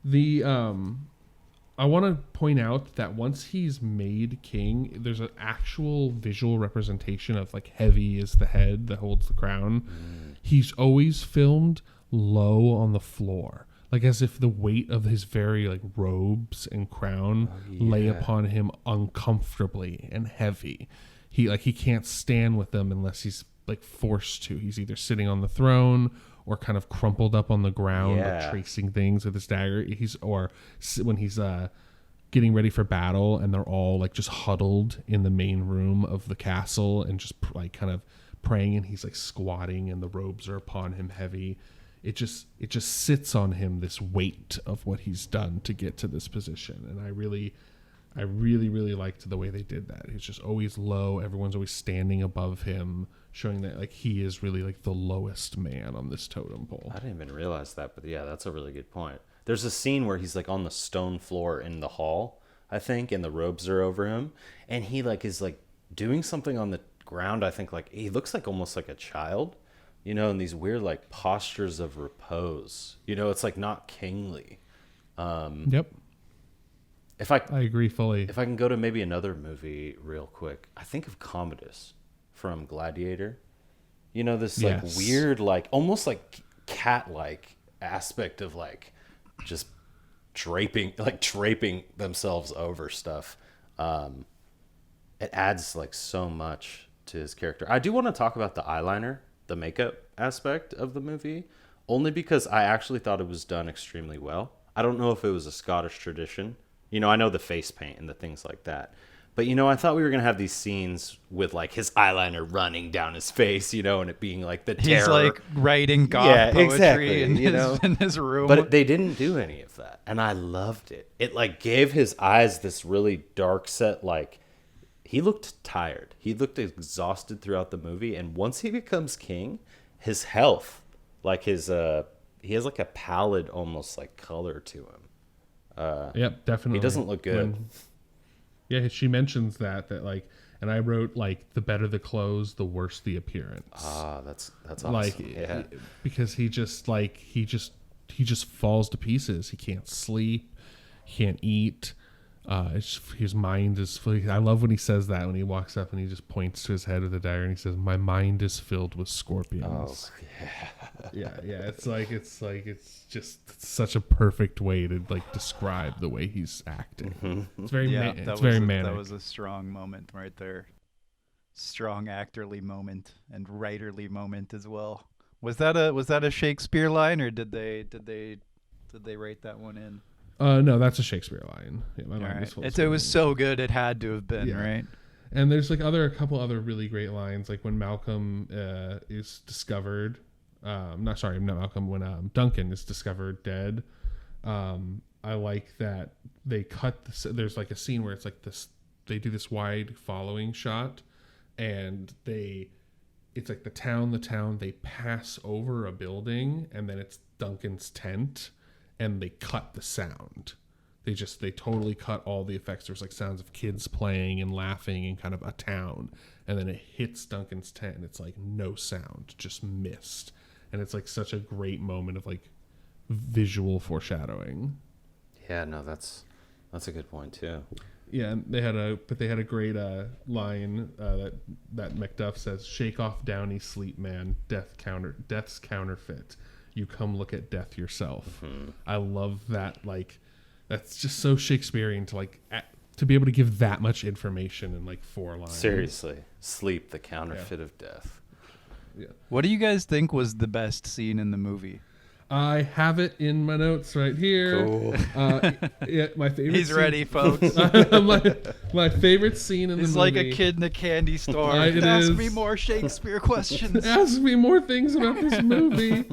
I want to point out that once he's made king, there's an actual visual representation of like Heavy is the head that holds the crown. He's always filmed low on the floor, like as if the weight of his very like robes and crown lay upon him uncomfortably and heavy. He can't stand with them unless he's like forced to. He's either sitting on the throne or kind of crumpled up on the ground, or tracing things with his dagger. When he's getting ready for battle and they're all like just huddled in the main room of the castle and just like kind of praying, and he's like squatting and the robes are upon him heavy. It just sits on him, this weight of what he's done to get to this position. And I really liked the way they did that. He's just always low. Everyone's always standing above him, showing that like he is really like the lowest man on this totem pole. I didn't even realize that, but yeah, that's a really good point. There's a scene where he's like on the stone floor in the hall, I think, and the robes are over him, and he like is like doing something on the ground. I think like he looks like almost like a child, in these weird like postures of repose. It's like not kingly. Yep. I agree fully. If I can go to maybe another movie real quick, I think of Commodus from Gladiator. This like weird, like almost like cat-like aspect of like just draping themselves over stuff. It adds like so much to his character. I do want to talk about the eyeliner, the makeup aspect of the movie, only because I actually thought it was done extremely well. I don't know if it was a Scottish tradition. I know the face paint and the things like that. But, I thought we were going to have these scenes with, like, his eyeliner running down his face, and it being, like, the terror. He's, like, writing goth poetry in his room. But they didn't do any of that. And I loved it. It, like, gave his eyes this really dark set, like, he looked tired. He looked exhausted throughout the movie. And once he becomes king, his health, like, he has, like, a pallid almost, like, color to him. Yep, definitely. He doesn't look good. She mentions that like, and I wrote like, the better the clothes, the worse the appearance. That's awesome. Like, because he just falls to pieces. He can't sleep, he can't eat. His mind is fully. I love when he says that, when he walks up and he just points to his head with the dagger and he says, "My mind is filled with scorpions." Oh, yeah. It's just such a perfect way to like describe the way he's acting. Mm-hmm. It's very That was a strong moment right there. Strong actorly moment and writerly moment as well. Was that a Shakespeare line, or did they write that one in? No, that's a Shakespeare line. Yeah, my mind Right. is full. It was so good it had to have been, Yeah. right? And there's like a couple other really great lines, like when Malcolm is discovered. Not Malcolm. When Duncan is discovered dead. I like that they cut. There's like a scene where it's like this. They do this wide following shot, and it's like the town. They pass over a building, and then it's Duncan's tent. And they cut the sound. They totally cut all the effects. There's like sounds of kids playing and laughing and kind of a town. And then it hits Duncan's tent and it's like no sound, just mist. And it's like such a great moment of like visual foreshadowing. Yeah, no, that's a good point too. Yeah, and they had a great line that Macduff says, "Shake off downy sleep, man. Death's counterfeit. You come look at death yourself." Mm-hmm. I love that. Like, that's just so Shakespearean to like to be able to give that much information in like 4 lines. Seriously, sleep, the counterfeit of death. Yeah. What do you guys think was the best scene in the movie? I have it in my notes right here. Cool. Yeah, my favorite. He's scene, ready, folks. my favorite scene in the movie. He's like a kid in a candy store. Ask me more Shakespeare questions. Ask me more things about this movie.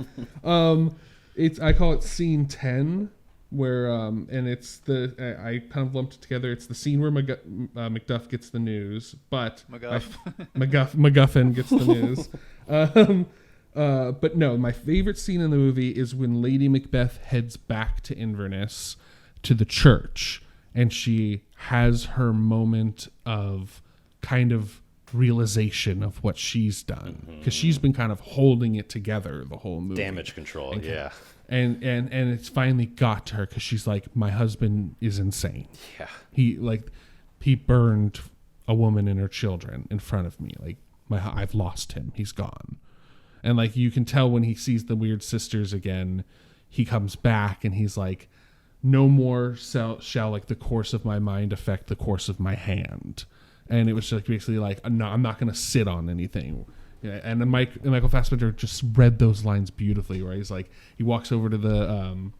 I call it scene 10, where and it's I kind of lumped it together. It's the scene where Macduff gets the news, but MacGuffin gets the news. But no, my favorite scene in the movie is when Lady Macbeth heads back to Inverness to the church, and she has her moment of kind of realization of what she's done, because she's been kind of holding it together the whole movie. Damage control, yeah. And it's finally got to her, because she's like, my husband is insane. Yeah. He burned a woman and her children in front of me. Like, I've lost him. He's gone. And like, you can tell when he sees the weird sisters again, he comes back and he's like, no more shall like the course of my mind affect the course of my hand. And it was like basically like, no, I'm not going to sit on anything. Yeah, and then Michael Fassbender just read those lines beautifully, where he's like, he walks over to the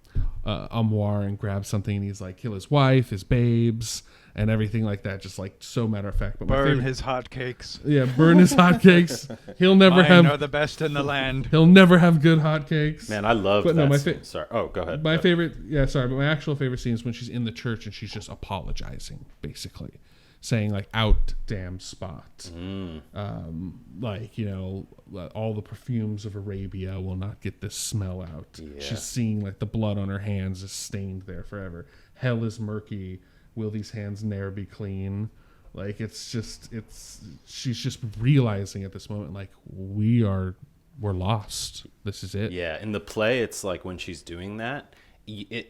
armoire and grabs something, and he's like, kill his wife, his babes, and everything like that, just like so matter of fact. But burn his hotcakes. Yeah, burn his hotcakes. He'll never Mine are the best in the land. He'll never have good hotcakes. Man, I love that. No, Sorry. Oh, go ahead. My favorite, but my actual favorite scene is when she's in the church and she's just apologizing, basically, saying like, "Out, damn spot." Like, you know, all the perfumes of Arabia will not get this smell out. Yeah. She's seeing like the blood on her hands is stained there forever. Hell is murky. Will these hands ne'er be clean? Like, she's just realizing at this moment, like, we're lost. This is it. Yeah, in the play, it's like when she's doing that,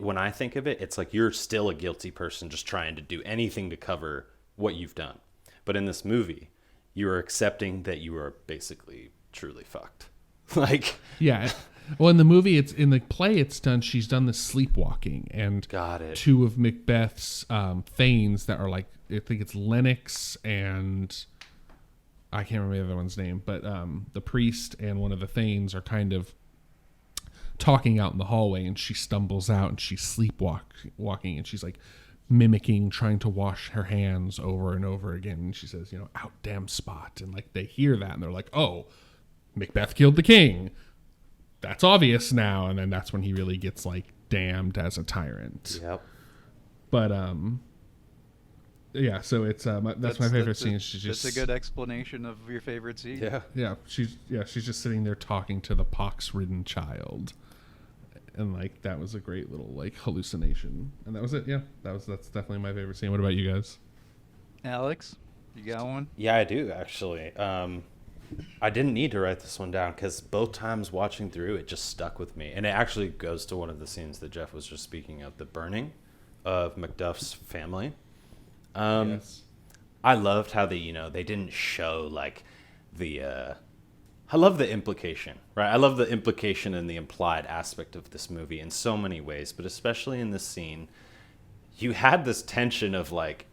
when I think of it, it's like you're still a guilty person just trying to do anything to cover what you've done. But in this movie, you are accepting that you are basically truly fucked. Like, yeah. Well, in the movie, she's done the sleepwalking, and got it. 2 of Macbeth's thanes that are like, I think it's Lennox and I can't remember the other one's name, but the priest and one of the thanes are kind of talking out in the hallway, and she stumbles out and she's sleepwalking, and she's like mimicking, trying to wash her hands over and over again. And she says, you know, out damn spot. And like, they hear that and they're like, oh, Macbeth killed the king. That's obvious now. And then that's when he really gets like damned as a tyrant. Yep. But yeah, so it's that's my favorite scene. That's a good explanation of your favorite scene. Yeah, she's just sitting there talking to the pox-ridden child, and like, that was a great little like hallucination, and that was it. Yeah, that's definitely my favorite scene. What about you guys? Alex, you got one? Yeah, I do actually. I didn't need to write this one down because both times watching through, it just stuck with me, and it actually goes to one of the scenes that Jeff was just speaking of, the burning of Macduff's family. Yes. I loved how they didn't show like the I love the implication, right? I love the implication and the implied aspect of this movie in so many ways, but especially in this scene, you had this tension of like,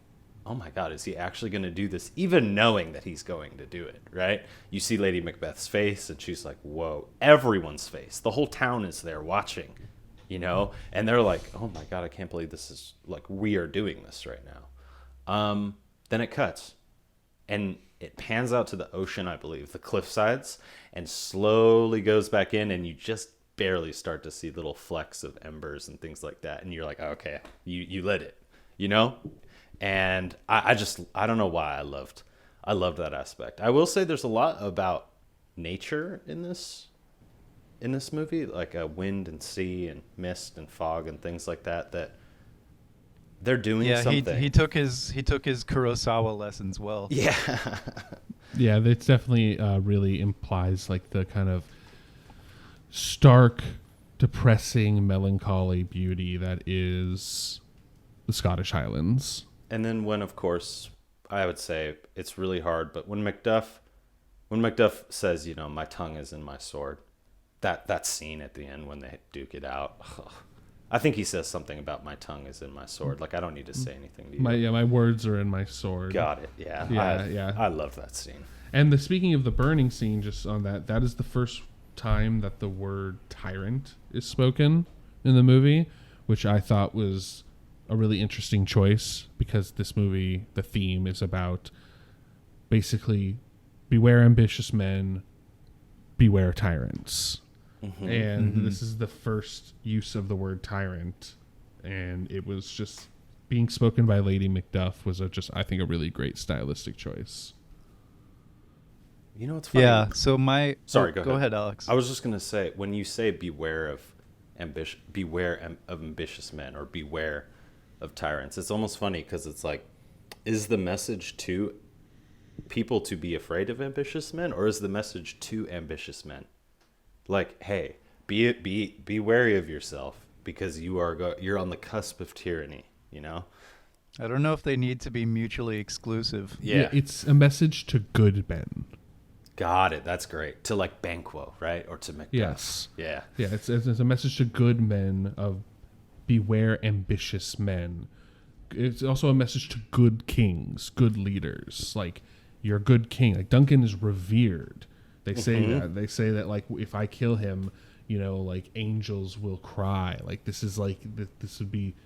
oh my God, is he actually going to do this? Even knowing that he's going to do it, right? You see Lady Macbeth's face and she's like, whoa, everyone's face. The whole town is there watching, and they're like, oh my God, I can't believe this is like, we are doing this right now. Then it cuts and it pans out to the ocean, I believe, the cliff sides, and slowly goes back in, and you just barely start to see little flecks of embers and things like that. And you're like, okay, you lit it, And I don't know why I loved that aspect. I will say there's a lot about nature in this movie, like wind and sea and mist and fog and things like that they're doing something. He took his Kurosawa lessons well. Yeah. Yeah, it definitely really implies like the kind of stark, depressing, melancholy beauty that is the Scottish Highlands. And then when, of course, I would say it's really hard, but when Macduff says, my tongue is in my sword, that scene at the end when they duke it out, I think he says something about my tongue is in my sword. Like, I don't need to say anything to you. My words are in my sword. Got it. Yeah. Yeah. I love that scene. And speaking of the burning scene, just on that is the first time that the word tyrant is spoken in the movie, which I thought was a really interesting choice, because this movie, the theme is about basically beware ambitious men, beware tyrants. Mm-hmm. And this is the first use of the word tyrant, and it was just being spoken by Lady Macduff was I think a really great stylistic choice. It's funny. Yeah. So Sorry, go ahead, Alex. I was just gonna say, when you say beware of ambitious men, or beware of tyrants, it's almost funny because it's like, is the message to people to be afraid of ambitious men, or is the message to ambitious men like, hey, be wary of yourself because you're on the cusp of tyranny, I don't know if they need to be mutually exclusive. Yeah, it's a message to good men. Got it. That's great. To like Banquo, right? Or to Macbeth. Yes. Yeah. Yeah, it's a message to good men of beware ambitious men. It's also a message to good kings, good leaders. Like, you're a good king. Like, Duncan is revered. They say that. They say that, like, if I kill him, like, angels will cry. Like, this is like, this would be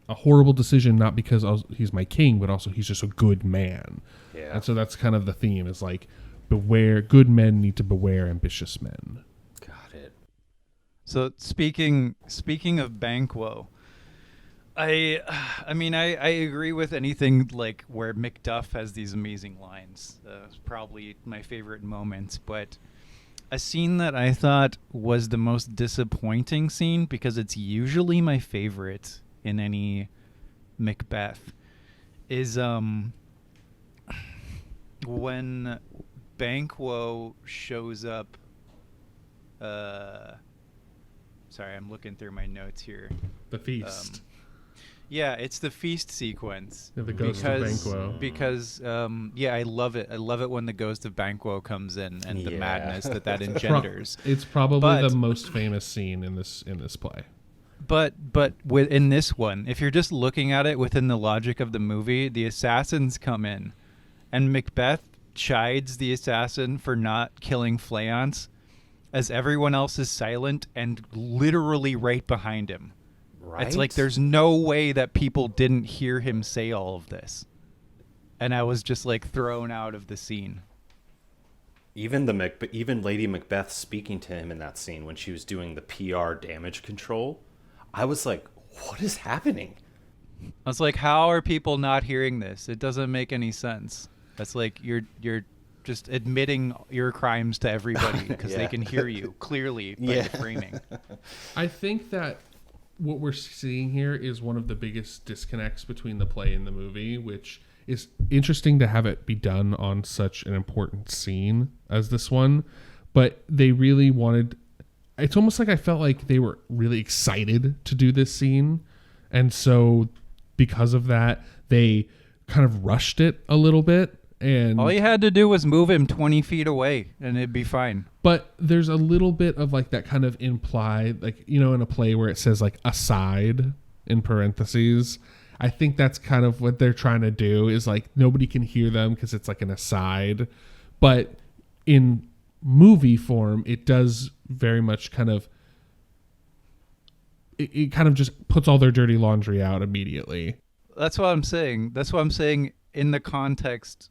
a horrible decision, not because he's my king, but also he's just a good man. Yeah. And so that's kind of the theme, is like, beware, good men need to beware ambitious men. Got it. So speaking of Banquo, I agree with anything like where Macduff has these amazing lines. It's probably my favorite moments, but a scene that I thought was the most disappointing scene, because it's usually my favorite in any Macbeth, is when Banquo shows up. Sorry, I'm looking through my notes here. The feast. Yeah, it's the feast sequence. Yeah, the ghost of Banquo. Because, I love it. I love it when the ghost of Banquo comes in and the madness that engenders. It's probably the most famous scene in this play. But in this one, if you're just looking at it within the logic of the movie, the assassins come in, and Macbeth chides the assassin for not killing Fleance, as everyone else is silent and literally right behind him. Right? It's like there's no way that people didn't hear him say all of this. And I was just like thrown out of the scene. Even Lady Macbeth speaking to him in that scene when she was doing the PR damage control, I was like, what is happening? I was like, how are people not hearing this? It doesn't make any sense. That's like you're just admitting your crimes to everybody because they can hear you clearly by the framing. I think that what we're seeing here is one of the biggest disconnects between the play and the movie, which is interesting to have it be done on such an important scene as this one. But they really wanted... It's almost like I felt like they were really excited to do this scene. And so because of that, they kind of rushed it a little bit. And all you had to do was move him 20 feet away and it'd be fine. But there's a little bit of like that kind of implied, like, you know, in a play where it says like aside in parentheses. I think that's kind of what they're trying to do, is like nobody can hear them because it's like an aside. But in movie form, it does very much kind of, it kind of just puts all their dirty laundry out immediately. That's what I'm saying. That's what I'm saying in the context.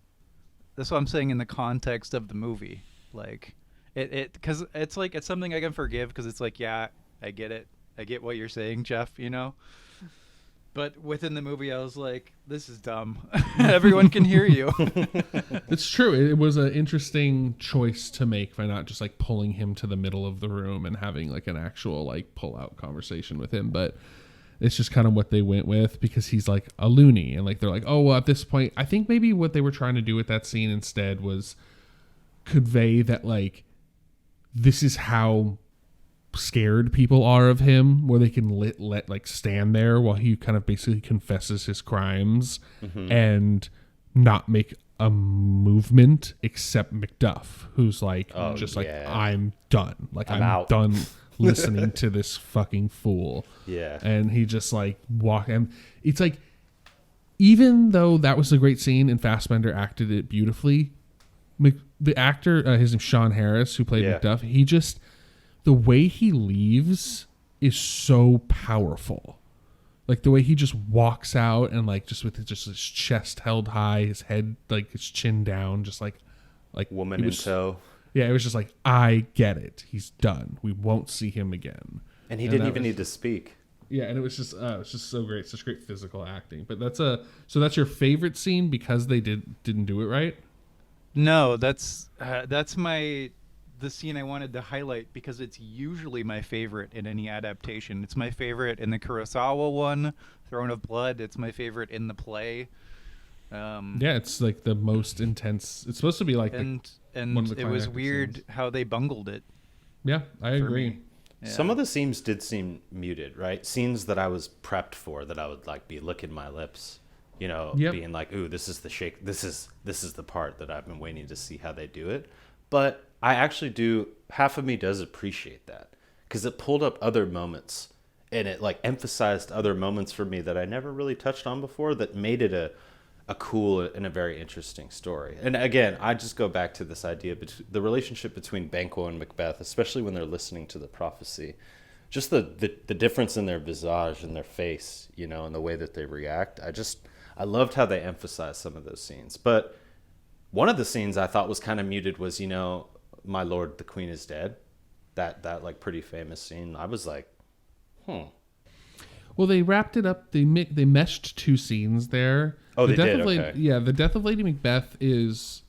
That's what I'm saying in the context of the movie. Like because it's like, it's something I can forgive because it's like, yeah, I get it. I get what you're saying, Jeff, you know? But within the movie, I was like, this is dumb. Everyone can hear you. It's true. It was an interesting choice to make by not just like pulling him to the middle of the room and having like an actual like pull out conversation with him. But it's just kind of what they went with because he's like a loony. And like, they're like, oh, well, at this point, I think maybe what they were trying to do with that scene instead was convey that like, this is how scared people are of him, where they can let like stand there while he kind of basically confesses his crimes and not make a movement except Macduff, who's like like, I'm done. Like I'm out. Done listening to this fucking fool. Yeah. And he just like and it's like, even though that was a great scene and Fassbender acted it beautifully, the actor, his name's Sean Harris, who played Macduff, he just, the way he leaves is so powerful. Like the way he just walks out and like just with his chest held high, his head, like his chin down, just like woman in tow. Yeah, it was just like, I get it. He's done. We won't see him again. And he didn't even need to speak. Yeah, and it was just so great. Such great physical acting. But that's your favorite scene because they didn't do it right? No, that's the scene I wanted to highlight because it's usually my favorite in any adaptation. It's my favorite in the Kurosawa one, Throne of Blood. It's my favorite in the play. Yeah, it's like the most intense. It's supposed to be like and one of the it was climactic weird scenes. how they bungled it. Yeah, I agree. Me. Yeah. Some of the scenes did seem muted, right? Scenes that I was prepped for, that I would like be licking my lips, you know, being like, "Ooh, this is the shake. This is the part that I've been waiting to see how they do it." But I actually do. Half of me does appreciate that because it pulled up other moments and it like emphasized other moments for me that I never really touched on before. That made it a cool and a very interesting story. And again, I just go back to this idea, the relationship between Banquo and Macbeth, especially when they're listening to the prophecy, just the difference in their visage and their face, you know, and the way that they react. I loved how they emphasized some of those scenes. But one of the scenes I thought was kind of muted was, you know, my lord, the queen is dead. That like pretty famous scene. I was like, Well, they wrapped it up. They meshed two scenes there. Oh, they did? Okay. Okay. Yeah, the death of Lady Macbeth was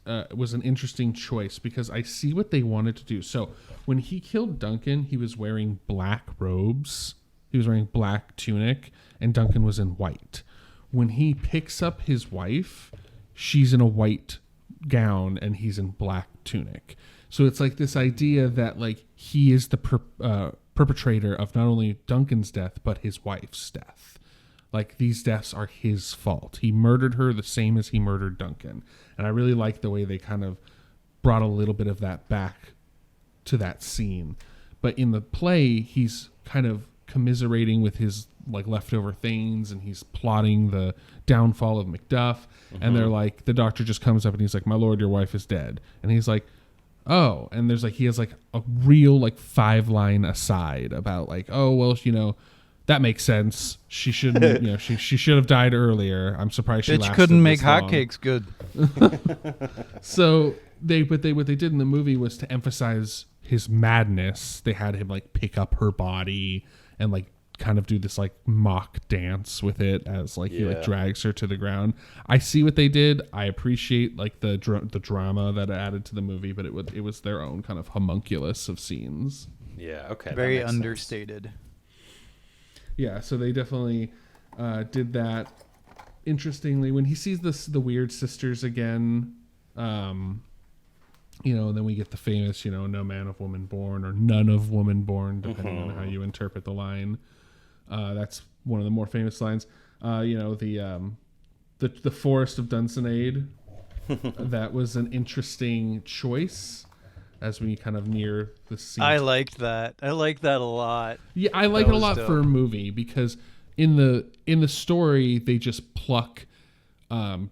an interesting choice because I see what they wanted to do. So when he killed Duncan, he was wearing black robes. He was wearing black tunic, and Duncan was in white. When he picks up his wife, she's in a white gown, and he's in black tunic. So it's like this idea that like he is the perpetrator of not only Duncan's death, but his wife's death. Like, these deaths are his fault. He murdered her the same as he murdered Duncan. And I really like the way they kind of brought a little bit of that back to that scene. But in the play, he's kind of commiserating with his like leftover things, and he's plotting the downfall of Macduff. And they're like, the doctor just comes up and he's like, "My lord, your wife is dead." And he's like, "Oh." And there's like, he has like a real like 5-line aside about like, "Oh, well, you know, that makes sense. She shouldn't, you know, she should have died earlier. I'm surprised she Bitch lasted couldn't make this long." hotcakes good. So what they did in the movie was to emphasize his madness. They had him like pick up her body and like kind of do this like mock dance with it as like he like drags her to the ground. I see what they did. I appreciate like the drama that it added to the movie, but it was their own kind of homunculus of scenes. Yeah. Okay. Very understated. Yeah, so they definitely did that. Interestingly, when he sees the weird sisters again, you know, then we get the famous, you know, "No man of woman born," or "None of woman born," depending on how you interpret the line. That's one of the more famous lines. You know, the Forest of Dunsinane. That was an interesting choice as we kind of near the scene. I liked that. I liked that a lot. Yeah, I like That it a was lot dope. for a movie because in the story they just pluck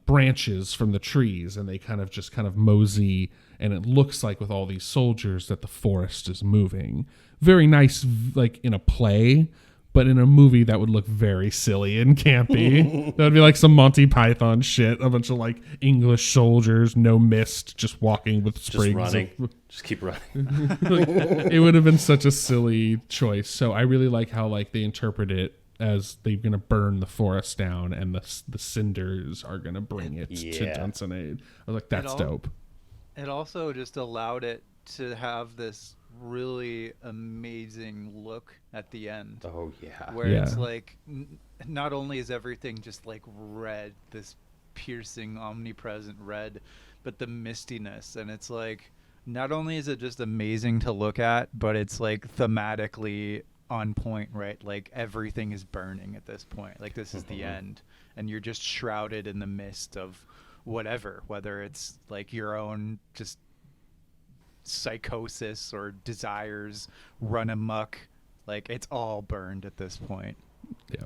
branches from the trees and they kind of mosey, and it looks like with all these soldiers that the forest is moving. Very nice, like in a play, but in a movie that would look very silly and campy. That would be like some Monty Python shit. A bunch of like English soldiers, no mist, just walking with sprigs. Just running. Just keep running. Like, it would have been such a silly choice. So I really like how like they interpret it as they're gonna burn the forest down and the cinders are gonna bring it to Dunsinane. I was like, that's dope. It also just allowed it to have this really amazing look at the end. Oh yeah. Where it's like not only is everything just like red, this piercing omnipresent red, but the mistiness, and it's like not only is it just amazing to look at, but it's like thematically on point, right? Like everything is burning at this point. Like this is the end, and you're just shrouded in the mist of whatever, whether it's like your own just psychosis or desires run amok. Like it's all burned at this point.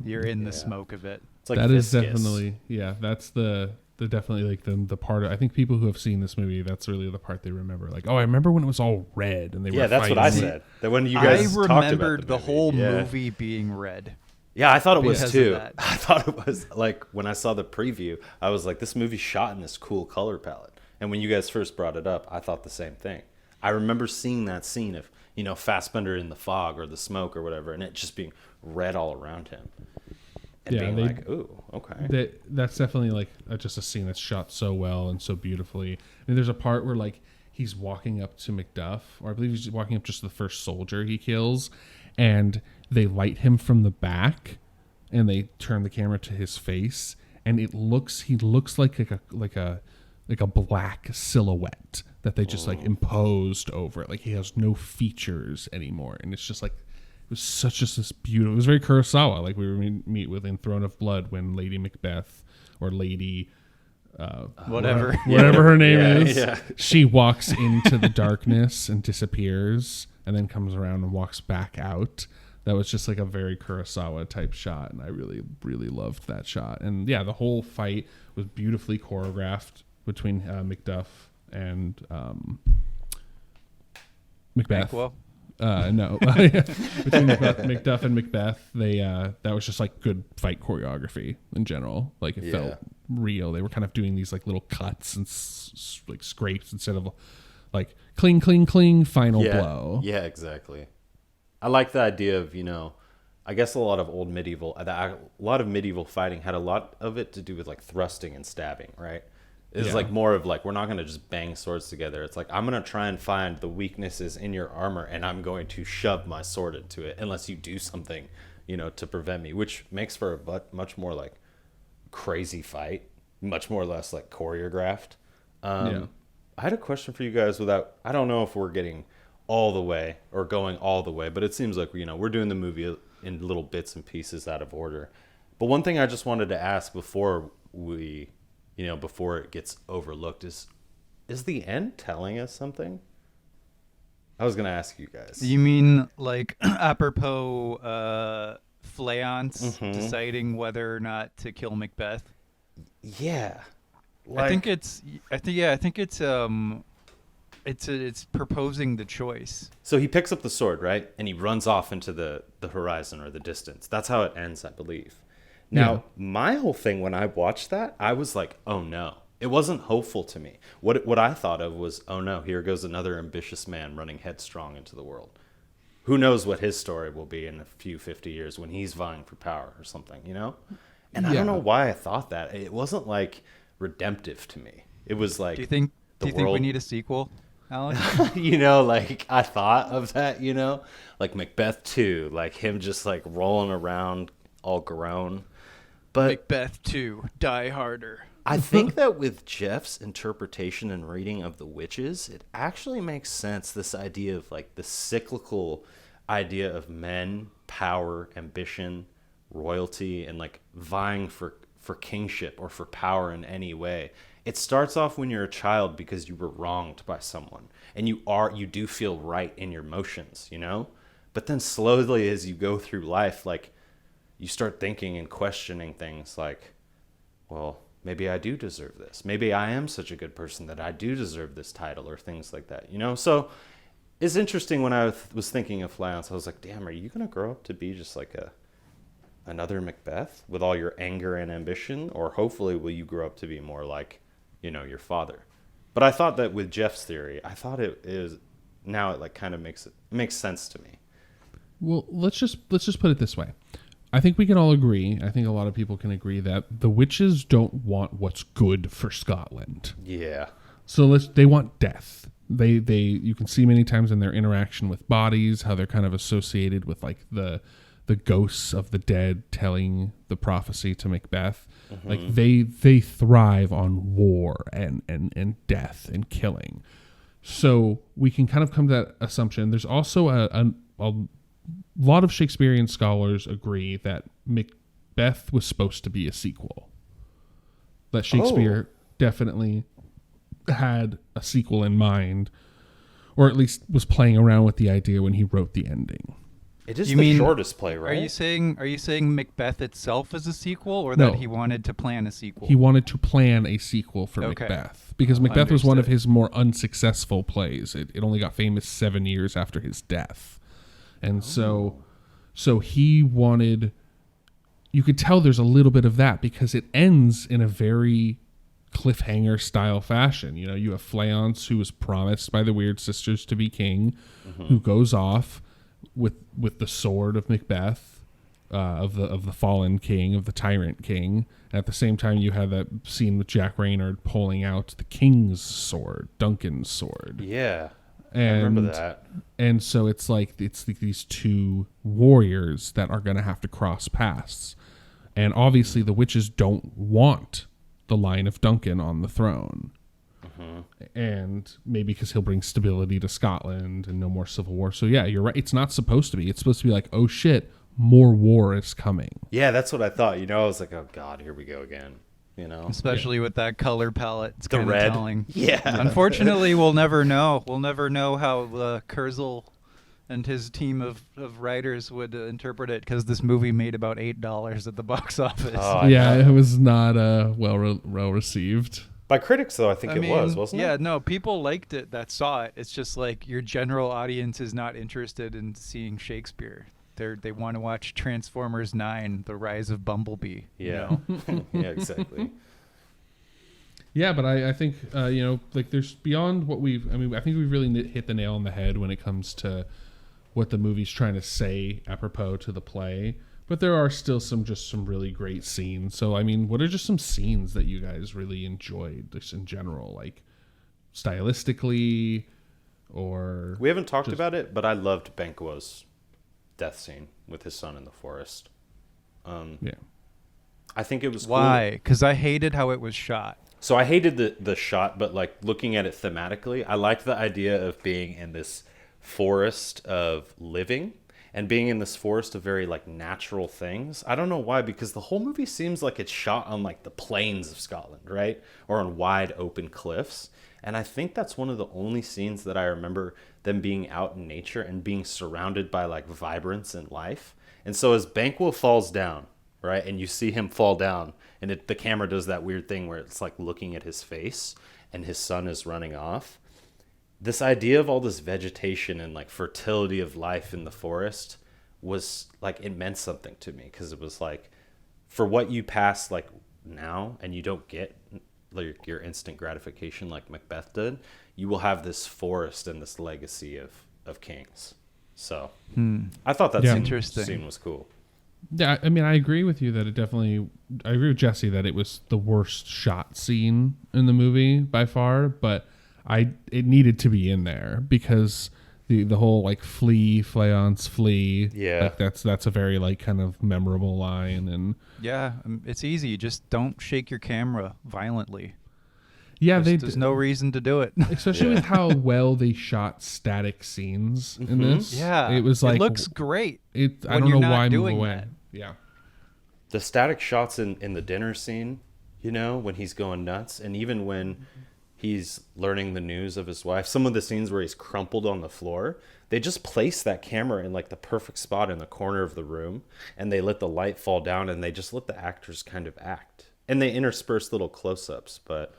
You're in the smoke of it. It's like that viscous. is definitely that's the definitely like the part of, I think people who have seen this movie, that's really the part they remember. Like, oh, I remember when it was all red and they were that's what I said. That when you guys I talked remembered about the whole movie being red. Yeah, I thought it was because too. of that. I thought it was like when I saw the preview, I was like, this movie's shot in this cool color palette. And when you guys first brought it up, I thought the same thing. I remember seeing that scene of, Fassbender in the fog or the smoke or whatever, and it just being red all around him. And being like, ooh, okay. That's definitely like just a scene that's shot so well and so beautifully. I mean, there's a part where like he's walking up to Macduff, or I believe he's walking up just to the first soldier he kills, and they light him from the back, and they turn the camera to his face, and he looks like a black silhouette that they just like imposed over it. Like he has no features anymore, and it's just like it was such just this beautiful. It was very Kurosawa, like we were meet with in Throne of Blood when Lady Macbeth or Lady Whatever her name is. Yeah. She walks into the darkness and disappears, and then comes around and walks back out. That was just like a very Kurosawa type shot, and I really, really loved that shot. And yeah, the whole fight was beautifully choreographed between Macduff and Macbeth. Banquo? No, between Macduff and Macbeth, they that was just like good fight choreography in general. Like it felt real. They were kind of doing these like little cuts and like scrapes instead of like cling, cling, cling, final blow. Yeah, exactly. I like the idea of, I guess a lot of medieval fighting had a lot of it to do with like thrusting and stabbing, right? It's like more of like, we're not going to just bang swords together. It's like, I'm going to try and find the weaknesses in your armor, and I'm going to shove my sword into it unless you do something, to prevent me, which makes for a much more like crazy fight, much more or less like choreographed. I had a question for you guys I don't know if we're getting all the way or going all the way, but it seems like, we're doing the movie in little bits and pieces out of order. But one thing I just wanted to ask before before it gets overlooked is the end telling us something? I was going to ask you guys. You mean like apropos Fleance deciding whether or not to kill Macbeth? Yeah. I think it's proposing the choice. So he picks up the sword, right? And he runs off into the horizon or the distance. That's how it ends, I believe. Now, my whole thing when I watched that, I was like, oh no. It wasn't hopeful to me. What I thought of was, oh no, here goes another ambitious man running headstrong into the world. Who knows what his story will be in a few 50 years when he's vying for power or something, And I don't know why I thought that. It wasn't like redemptive to me. It was like, Do you think we need a sequel, Alex? Like I thought of that, like Macbeth 2, like him just like rolling around all grown. But Macbeth 2, Die Harder. I think that with Jeff's interpretation and reading of the witches, it actually makes sense, this idea of like the cyclical idea of men, power, ambition, royalty, and like vying for for kingship or for power in any way. It starts off when you're a child because you were wronged by someone, and you do feel right in your motions, you know? But then slowly as you go through life, like, you start thinking and questioning things like, well, maybe I do deserve this. Maybe I am such a good person that I do deserve this title, or things like that, you know? So it's interesting when I was thinking of Flayance, I was like, damn, are you going to grow up to be just like another Macbeth with all your anger and ambition? Or hopefully will you grow up to be more like, you know, your father? But I thought that with Jeff's theory, I thought it is, now it like kind of makes sense to me. Well, let's just put it this way. I think we can all agree, I think a lot of people can agree, that the witches don't want what's good for Scotland. Yeah. So they want death. They you can see many times in their interaction with bodies how they're kind of associated with like the ghosts of the dead telling the prophecy to Macbeth. Mm-hmm. Like they thrive on war and death and killing. So we can kind of come to that assumption. There's also a lot of Shakespearean scholars agree that Macbeth was supposed to be a sequel. That Shakespeare definitely had a sequel in mind, or at least was playing around with the idea when he wrote the ending. It is the shortest play, right? Are you saying Macbeth itself is a sequel, or No. that he wanted to plan a sequel? He wanted to plan a sequel for Macbeth, because Macbeth was one of his more unsuccessful plays. It only got famous 7 years after his death. And so he wanted, you could tell there's a little bit of that because it ends in a very cliffhanger style fashion. You know, you have Flayance, who was promised by the Weird Sisters to be king, who goes off with the sword of Macbeth, of the fallen king, of the tyrant king. And at the same time, you have that scene with Jack Reynard pulling out the king's sword, Duncan's sword. Yeah. And, I remember that. And so it's like these two warriors that are going to have to cross paths. And obviously the witches don't want the line of Duncan on the throne. And maybe because he'll bring stability to Scotland and no more civil war. So yeah, you're right. It's not supposed to be. It's supposed to be like, oh shit, more war is coming. Yeah, that's what I thought. You know, I was like, oh God, here we go again. You know, especially with that color palette, it's the kind of red. telling. Yeah. Unfortunately, we'll never know. We'll never know how Kurzel and his team of writers would interpret it, because this movie made about $8 at the box office. Oh, yeah, it was not well received. By critics, though, I think it was, wasn't it? Yeah, no, people liked it that saw it. It's just like your general audience is not interested in seeing Shakespeare. They want to watch Transformers 9, The Rise of Bumblebee. Yeah. You know? Yeah, exactly. Yeah, but I think, you know, like there's beyond what I think we've really hit the nail on the head when it comes to what the movie's trying to say apropos to the play. But there are still some really great scenes. So, I mean, what are just some scenes that you guys really enjoyed just in general, like stylistically, or... We haven't talked about it, but I loved Banquo's death scene with his son in the forest. Yeah. I think it was cool. Why? Because I hated how it was shot. So I hated the shot, but like looking at it thematically, I liked the idea of being in this forest of living and being in this forest of very like natural things. I don't know why, because the whole movie seems like it's shot on like the plains of Scotland, right? Or on wide open cliffs. And I think that's one of the only scenes that I remember them being out in nature and being surrounded by like vibrance and life. And so as Banquo falls down, right, and you see him fall down, and the camera does that weird thing where it's like looking at his face and his son is running off. This idea of all this vegetation and like fertility of life in the forest was like, it meant something to me, because it was like, for what you pass like now and you don't get like your instant gratification like Macbeth did, you will have this forest and this legacy of kings. So I thought that scene was cool. Yeah, I mean, I agree with you that I agree with Jesse that it was the worst shot scene in the movie by far, but it needed to be in there because the whole like Flayance flee. Yeah. Like that's a very like kind of memorable line. And yeah, it's easy. Just don't shake your camera violently. Yeah, there's no reason to do it. Especially with how well they shot static scenes in this. Yeah. It was like, it looks great. I don't know why move away. Yeah. the static shots in the dinner scene, you know, when he's going nuts, and even when he's learning the news of his wife, some of the scenes where he's crumpled on the floor, they just place that camera in like the perfect spot in the corner of the room, and they let the light fall down, and they just let the actors kind of act, and they intersperse little close-ups. But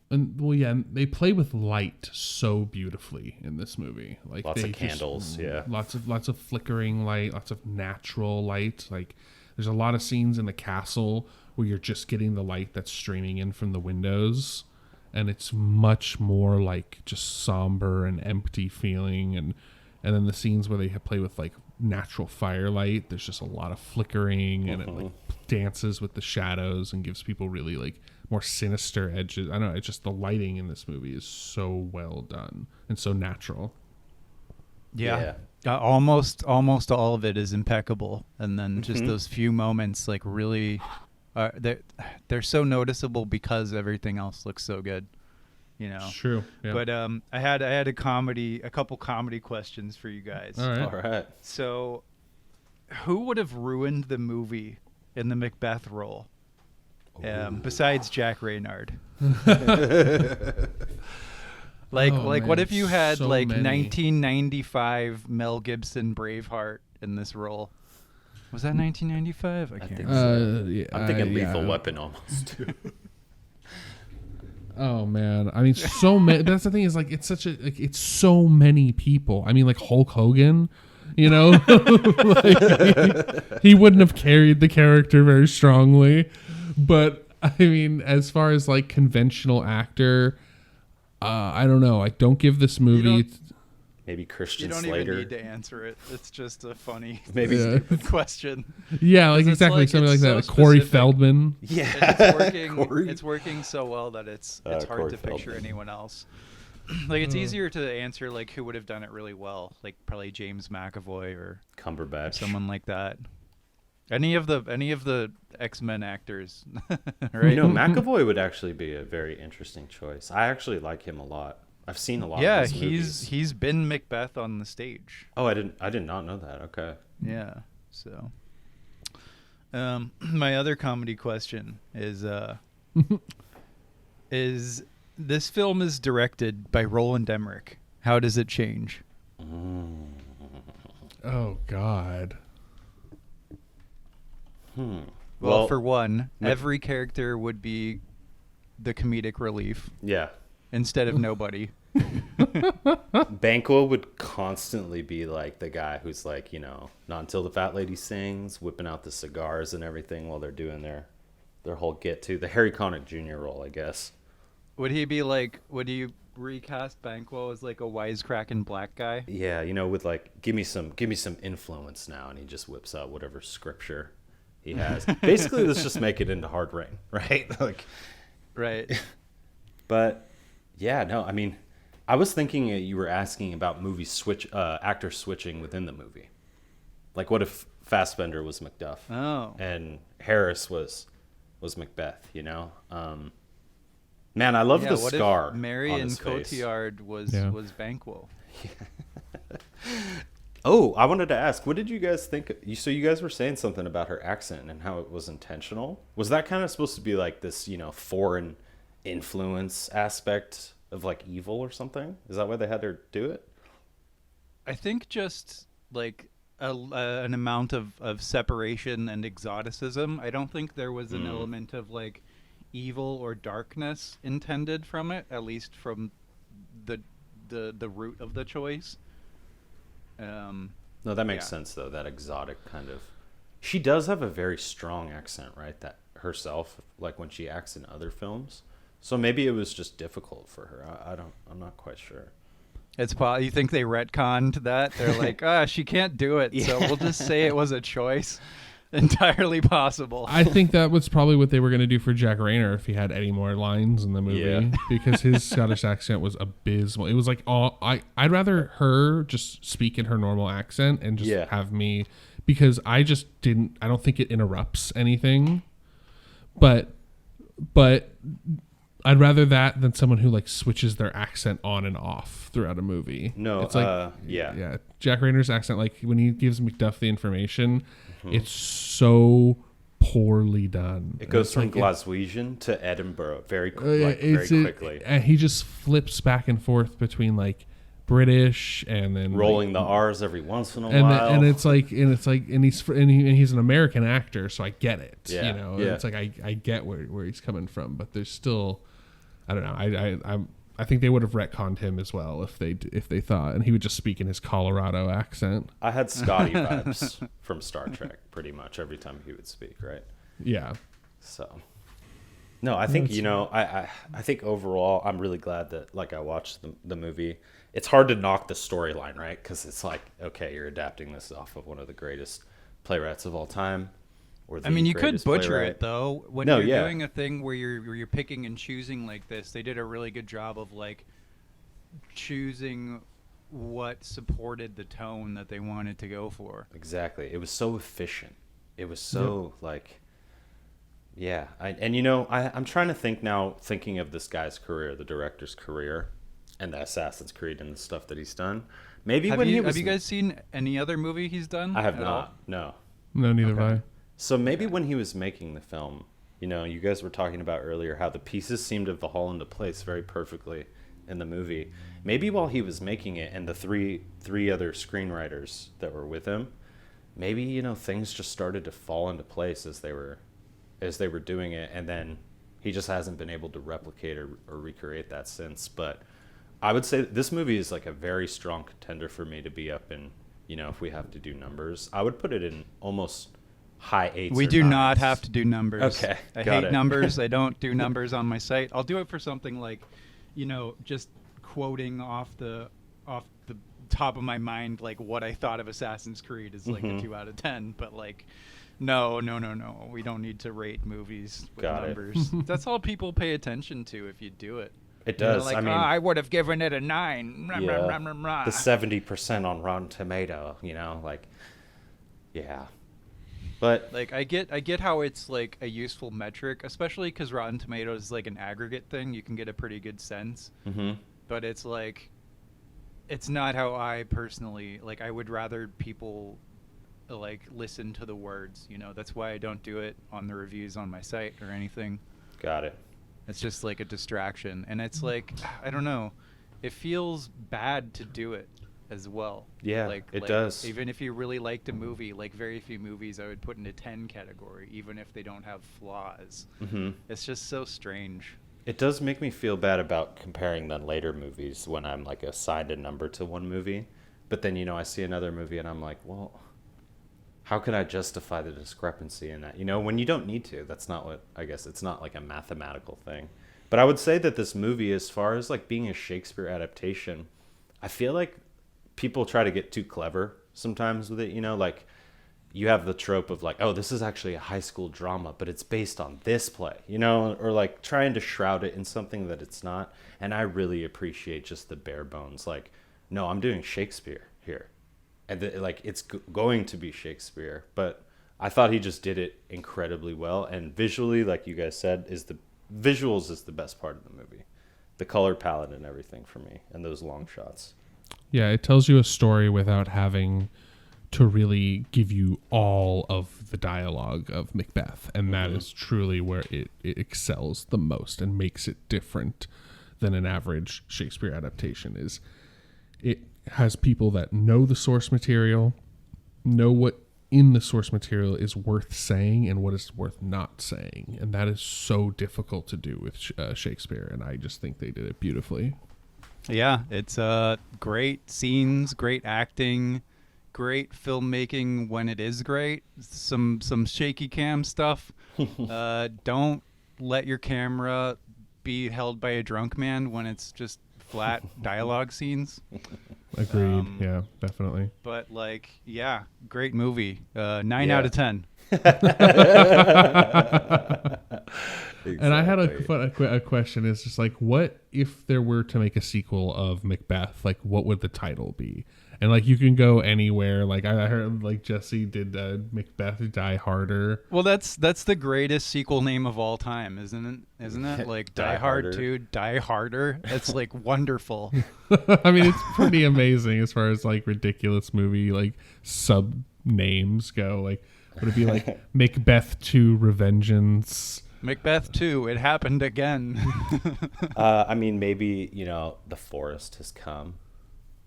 they play with light so beautifully in this movie. Like lots of candles, lots of flickering light, lots of natural light. Like there's a lot of scenes in the castle where you're just getting the light that's streaming in from the windows, and it's much more like just somber and empty feeling. And then the scenes where they play with like natural firelight, there's just a lot of flickering, and it like dances with the shadows and gives people really like more sinister edges. I don't know, it's just the lighting in this movie is so well done and so natural. Yeah. Almost all of it is impeccable, and then just those few moments like really they're so noticeable because everything else looks so good, you know. It's true. Yeah. But I had a couple comedy questions for you guys. all right. So who would have ruined the movie in the Macbeth role besides Jack Reynard? What if you had so like many. 1995 Mel Gibson Braveheart in this role? Was that 1995? I can't think remember. I'm thinking Lethal Weapon almost too. Oh man, I mean, so many. That's the thing, is like it's so many people. I mean, like Hulk Hogan, you know, like, he wouldn't have carried the character very strongly. But I mean, as far as like conventional actor, I don't know. Like, don't give this movie. Maybe Christian You don't Slater. even need to answer it. It's just a funny, Maybe stupid question. Yeah, like 'Cause it's exactly like- something like it's that. so Like Corey specific. Feldman. Yeah, It's working. Corey. It's working so well that it's Corey hard to picture Feldman. anyone else. Like it's easier to answer like who would have done it really well, like probably James McAvoy or Cumberbatch. someone like that. Any of the X-Men actors, right? You know, McAvoy would actually be a very interesting choice. I actually like him a lot. I've seen a lot Yeah, of his movies. he's been Macbeth on the stage. Oh, I did not know that. Okay. Yeah. So, my other comedy question is is this film is directed by Roland Emmerich. How does it change? Oh God. Well, for one, every character would be the comedic relief Yeah. instead of nobody. Banquo would constantly be like the guy who's like, you know, not until the fat lady sings, whipping out the cigars and everything while they're doing their whole get to the Harry Connick Jr. role, I guess. Would he be like? Would you recast Banquo as like a wisecracking black guy? Yeah, you know, with like, give me some influence now, and he just whips out whatever scripture he has. Basically, let's just make it into Hard Rain, right? Like, Right. but yeah, no, I mean, I was thinking you were asking about actor switching within the movie. Like, what if Fassbender was Macduff Oh. and Harris was Macbeth? You know, man, I love the what scar if Marion on his face. Cotillard was Banquo? Oh, I wanted to ask, what did you guys think? So you guys were saying something about her accent and how it was intentional. Was that kind of supposed to be like this, you know, foreign influence aspect of like evil or something? Is that why they had her do it? I think just like an amount of separation and exoticism. I don't think there was an element of like evil or darkness intended from it, at least from the root of the choice. No, that makes sense though. That exotic kind of. She does have a very strong accent, right? That herself, like when she acts in other films. So maybe it was just difficult for her. I'm not quite sure. It's you think they retconned that? They're like, she can't do it, so we'll just say it was a choice. Entirely possible. I think that was probably what they were going to do for Jack Rayner if he had any more lines in the movie, because his Scottish accent was abysmal. It was like, I'd rather her just speak in her normal accent and just have me, because I don't think it interrupts anything, but I'd rather that than someone who like switches their accent on and off throughout a movie. No, it's like, yeah. Jack Rayner's accent, like when he gives Macduff the information, it's so poorly done. It goes from like Glaswegian to Edinburgh very very quickly. And he just flips back and forth between like British and then rolling like, the R's every once in a while. And he's an American actor, so I get it. Yeah, you know, yeah. it's like I get where he's coming from, but there's still, I don't know. I think they would have retconned him as well if they thought, and he would just speak in his Colorado accent. I had Scotty vibes from Star Trek pretty much every time he would speak, right? Yeah. So, no, I think, I think overall, I'm really glad that, like, I watched the movie. It's hard to knock the storyline, right? Because it's like, okay, you're adapting this off of one of the greatest playwrights of all time. Or I mean, you could greatest butcher playwright. it though. When you're doing a thing where you're picking and choosing like this, they did a really good job of like choosing what supported the tone that they wanted to go for. Exactly. It was so efficient. It was so like, yeah. I'm trying to think now, thinking of this guy's career, the director's career, and the Assassin's Creed and the stuff that he's done. Maybe have when you, he was, have you guys seen any other movie he's done? I have at not. all? No. No, neither have I. So maybe when he was making the film, you guys were talking about earlier how the pieces seemed to fall into place very perfectly in the movie. Maybe while he was making it, and the three other screenwriters that were with him, maybe things just started to fall into place as they were doing it, and then he just hasn't been able to replicate or recreate that since. But I would say this movie is like a very strong contender for me to be up in. If we have to do numbers, I would put it in almost high 8s. We do not have to do numbers. Okay, I got hate it. numbers. I don't do numbers on my site. I'll do it for something like, just quoting off the top of my mind, like what I thought of Assassin's Creed is like a 2 out of 10. But like, no. We don't need to rate movies with Got it. numbers. That's all people pay attention to if you do it. It does. Like, I mean, I would have given it a 9. the 70% on Rotten Tomato. Yeah. But like I get how it's like a useful metric, especially because Rotten Tomatoes is like an aggregate thing. You can get a pretty good sense, but it's like it's not how I personally like. I would rather people like listen to the words. That's why I don't do it on the reviews on my site or anything. got it. It's just like a distraction, and it's like I don't know. It feels bad to do it as well. Yeah, it does. Even if you really liked a movie, like very few movies I would put in a 10 category, even if they don't have flaws. It's just so strange. It does make me feel bad about comparing the later movies when I'm like assigned a number to one movie, but then I see another movie and I'm like, well, how can I justify the discrepancy in that? When you don't need to. That's not what, I guess it's not like a mathematical thing. But I would say that this movie, as far as like being a Shakespeare adaptation, I feel like people try to get too clever sometimes with it. Like you have the trope of like, oh, this is actually a high school drama, but it's based on this play, or like trying to shroud it in something that it's not. And I really appreciate just the bare bones. Like, no, I'm doing Shakespeare here. And it's going to be Shakespeare, but I thought he just did it incredibly well. And visually, like you guys said, visuals is the best part of the movie, the color palette and everything for me, and those long shots. Yeah, it tells you a story without having to really give you all of the dialogue of Macbeth, and that is truly where it excels the most and makes it different than an average Shakespeare adaptation is. It has people that know the source material, know what in the source material is worth saying and what is worth not saying. And that is so difficult to do with Shakespeare. And I just think they did it beautifully. Yeah, it's great scenes, great acting, great filmmaking when it is great. Some shaky cam stuff. Don't let your camera be held by a drunk man when it's just flat dialogue scenes. Agreed. Yeah, definitely. But like, yeah, great movie. 9 out of 10. Exactly. And I had a question. It's just like, what if there were to make a sequel of Macbeth? Like, what would the title be? And like, you can go anywhere. Like I heard, like Jesse did Macbeth Die Harder. Well, that's the greatest sequel name of all time, isn't it? Isn't it? Like Die Hard 2, Die Harder. It's like wonderful. I mean, it's pretty amazing as far as like ridiculous movie like sub names go. Like, Would it be like Macbeth 2 Revengeance? Macbeth 2, it happened again. I mean, maybe, the forest has come.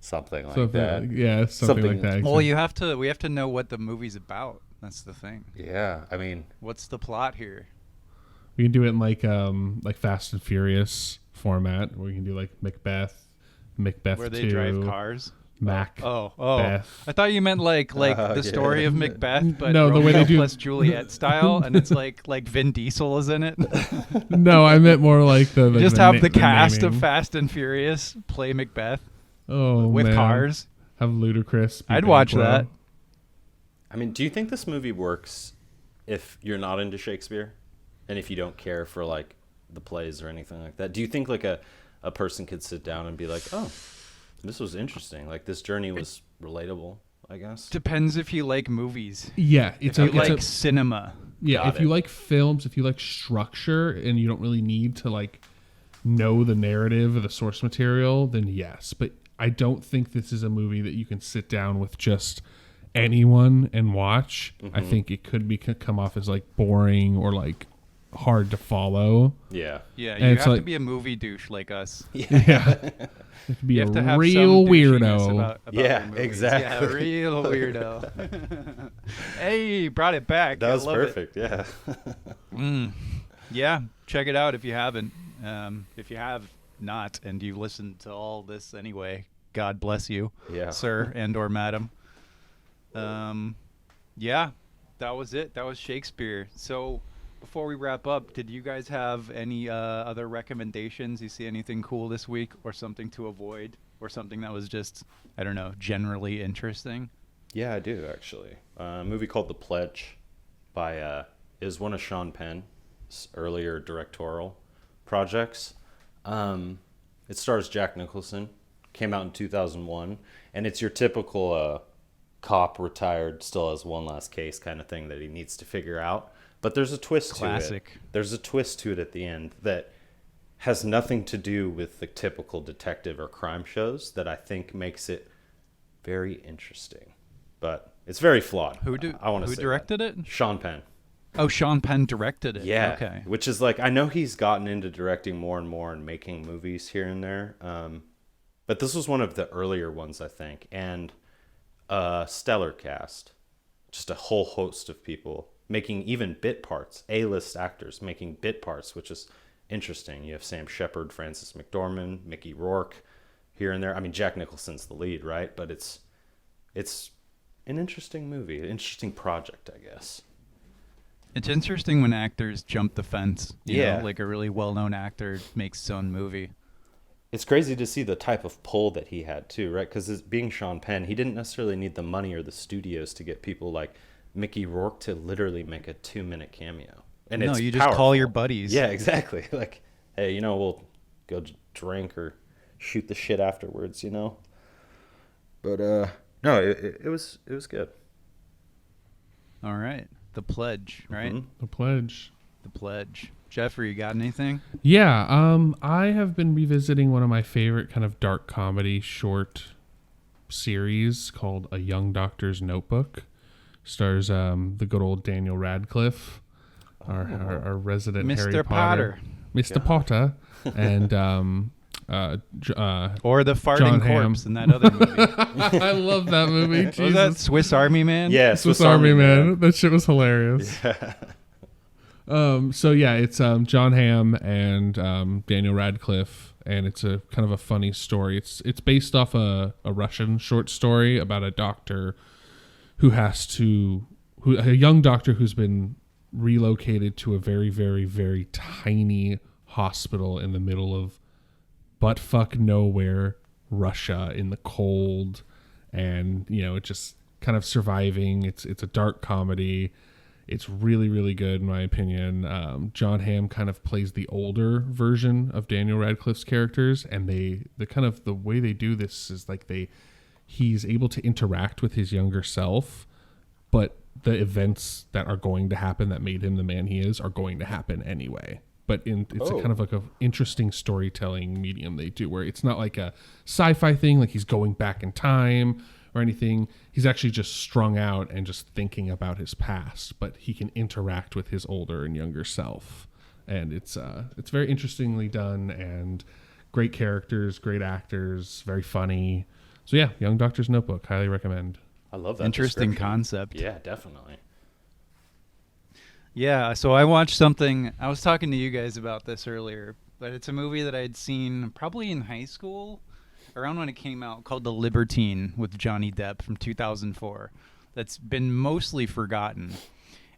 Something like that. Yeah, something like that. Well, we have to know what the movie's about. That's the thing. Yeah, I mean, what's the plot here? We can do it in like Fast and Furious format. We can do like Macbeth where they 2, drive cars. Mac. Oh. Beth. I thought you meant like the story of Macbeth, but no, the way they do plus Juliet style, and it's like Vin Diesel is in it. No, I meant more like the just have the cast naming. of Fast and Furious play Macbeth. Oh, with man. cars. Have Ludacris. I'd watch that. I mean, do you think this movie works if you're not into Shakespeare, and if you don't care for like the plays or anything like that? Do you think like a person could sit down and be like, oh, this was interesting. Like this journey was relatable, I guess. Depends if you like movies. Yeah, if you like cinema. Yeah, Got if you like films, if you like structure, and you don't really need to like know the narrative or the source material, then yes. But I don't think this is a movie that you can sit down with just anyone and watch. I think it could come off as like boring or like hard to follow. Yeah. Yeah, And you it's have like- to be a movie douche like us. Yeah. You have to be You a have to have real some douchiness weirdo. about Yeah, your movies. exactly. Yeah, real weirdo. Hey, brought it back. That I was love it. perfect. Yeah. Yeah, check it out if you haven't. If you have not, and you listened to all this anyway, God bless you, Yeah. sir and or madam. Yeah, that was it. That was Shakespeare. So before we wrap up, did you guys have any other recommendations? You see anything cool this week, or something to avoid, or something that was just, I don't know, generally interesting? Yeah, I do actually. A movie called The Pledge is one of Sean Penn's earlier directorial projects. It stars Jack Nicholson. Came out in 2001, and it's your typical cop retired, still has one last case kind of thing that he needs to figure out. But there's a twist Classic. to it. There's a twist to it at the end that has nothing to do with the typical detective or crime shows that I think makes it very interesting. But it's very flawed. Who directed it? Sean Penn. Oh, Sean Penn directed it. Yeah. Okay. Which is like, I know he's gotten into directing more and more and making movies here and there. But this was one of the earlier ones, I think. And a stellar cast. Just a whole host of people making even bit parts. A-list actors making bit parts, which is interesting. You have Sam Shepard, Frances McDormand, Mickey Rourke here and there. I mean, Jack Nicholson's the lead, right? But it's an interesting movie, an interesting project, I guess. It's interesting when actors jump the fence. You Yeah. know, like a really well-known actor makes his own movie. It's crazy to see the type of pull that he had too, right? Because being Sean Penn, he didn't necessarily need the money or the studios to get people like Mickey Rourke to literally make a 2-minute cameo. And No, it's you just call powerful. your buddies. Yeah, exactly. Like, hey, we'll go drink or shoot the shit afterwards, But no, it was good. All right. The Pledge, right? Mhm. The Pledge. The Pledge. Jeffrey, you got anything? Yeah, I have been revisiting one of my favorite kind of dark comedy short series called A Young Doctor's Notebook. Stars the good old Daniel Radcliffe, our resident Mr. Harry Potter. Mr. Potter. And Or the farting John Hamm. corpse in that other movie. I love that movie. Was that Swiss Army Man? Yeah, Swiss Army Man. That shit was hilarious. So yeah, it's John Hamm and Daniel Radcliffe, and it's a kind of a funny story. It's based off a Russian short story about a doctor a young doctor who's been relocated to a very, very, very tiny hospital in the middle of buttfuck nowhere, Russia, in the cold, and it's just kind of surviving. It's a dark comedy. It's really, really good in my opinion. John Hamm kind of plays the older version of Daniel Radcliffe's characters, and the way they do this is like he's able to interact with his younger self, but the events that are going to happen that made him the man he is are going to happen anyway. But it's a kind of like an interesting storytelling medium they do, where it's not like a sci-fi thing, like he's going back in time or anything. He's actually just strung out and just thinking about his past, but he can interact with his older and younger self. And it's very interestingly done, and great characters, great actors, very funny. So yeah, Young Doctor's Notebook, highly recommend. I love that. Interesting description. concept. Yeah, definitely. Yeah, so I watched something. I was talking to you guys about this earlier, but it's a movie that I'd seen probably in high school, around when it came out, called The Libertine with Johnny Depp from 2004. That's been mostly forgotten.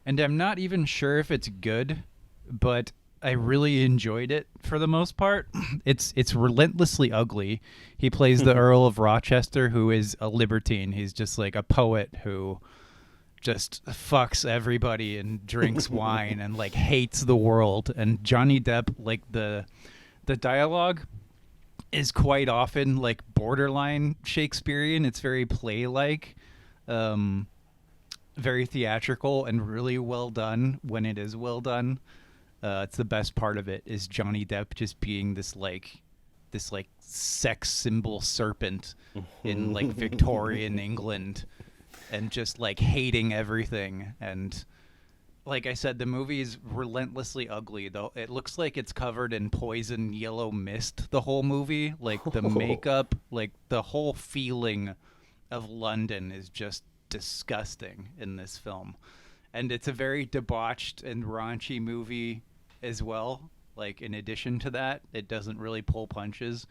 And I'm not even sure if it's good, but I really enjoyed it for the most part. It's relentlessly ugly. He plays the Earl of Rochester, who is a libertine. He's just like a poet who just fucks everybody and drinks wine and like hates the world. And Johnny Depp, like the dialogue is quite often like borderline Shakespearean. It's very play-like, very theatrical, and really well done when it is well done. It's the best part of it is Johnny Depp just being this sex symbol serpent in like Victorian England, and just like hating everything. And like I said, the movie is relentlessly ugly, though. It looks like it's covered in poison yellow mist the whole movie. Like the makeup, like the whole feeling of London is just disgusting in this film. And it's a very debauched and raunchy movie as well. Like, in addition to that, it doesn't really pull punches.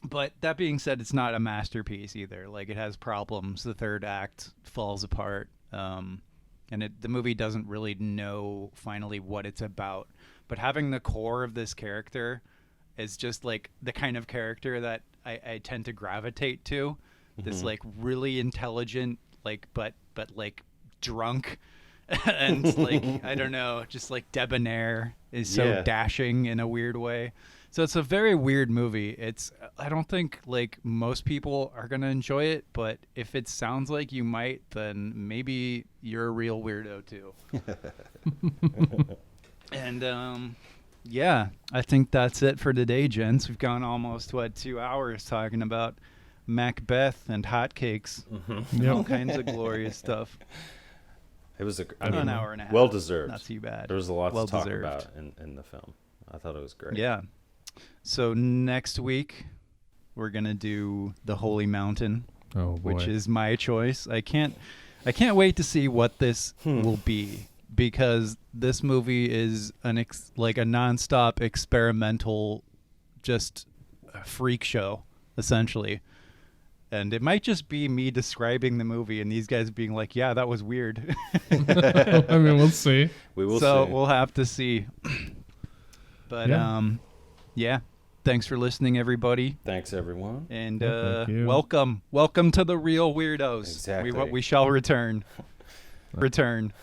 But that being said, it's not a masterpiece either. Like, it has problems. The third act falls apart. And the movie doesn't really know finally what it's about. But having the core of this character is just like the kind of character that I tend to gravitate to. This like really intelligent, like but like drunk and like I don't know, just like debonair, is so dashing in a weird way. So it's a very weird movie. I don't think like most people are gonna enjoy it, but if it sounds like you might, then maybe you're a real weirdo too. And yeah, I think that's it for today, gents. We've gone almost 2 hours talking about Macbeth and hotcakes, and all kinds of glorious stuff. It was an hour and a half. Well deserved. Not too bad. There was a lot well to talk deserved. about in the film. I thought it was great. Yeah. So next week we're gonna do The Holy Mountain, which is my choice. I can't wait to see what this will be, because this movie is like a nonstop experimental, just a freak show essentially. And it might just be me describing the movie and these guys being like, yeah, that was weird. I mean, we'll see. We will see. So we'll have to see. But, yeah. Thanks for listening, everybody. Thanks, everyone. And welcome. Welcome to the Real Weirdos. Exactly. We shall return. Return.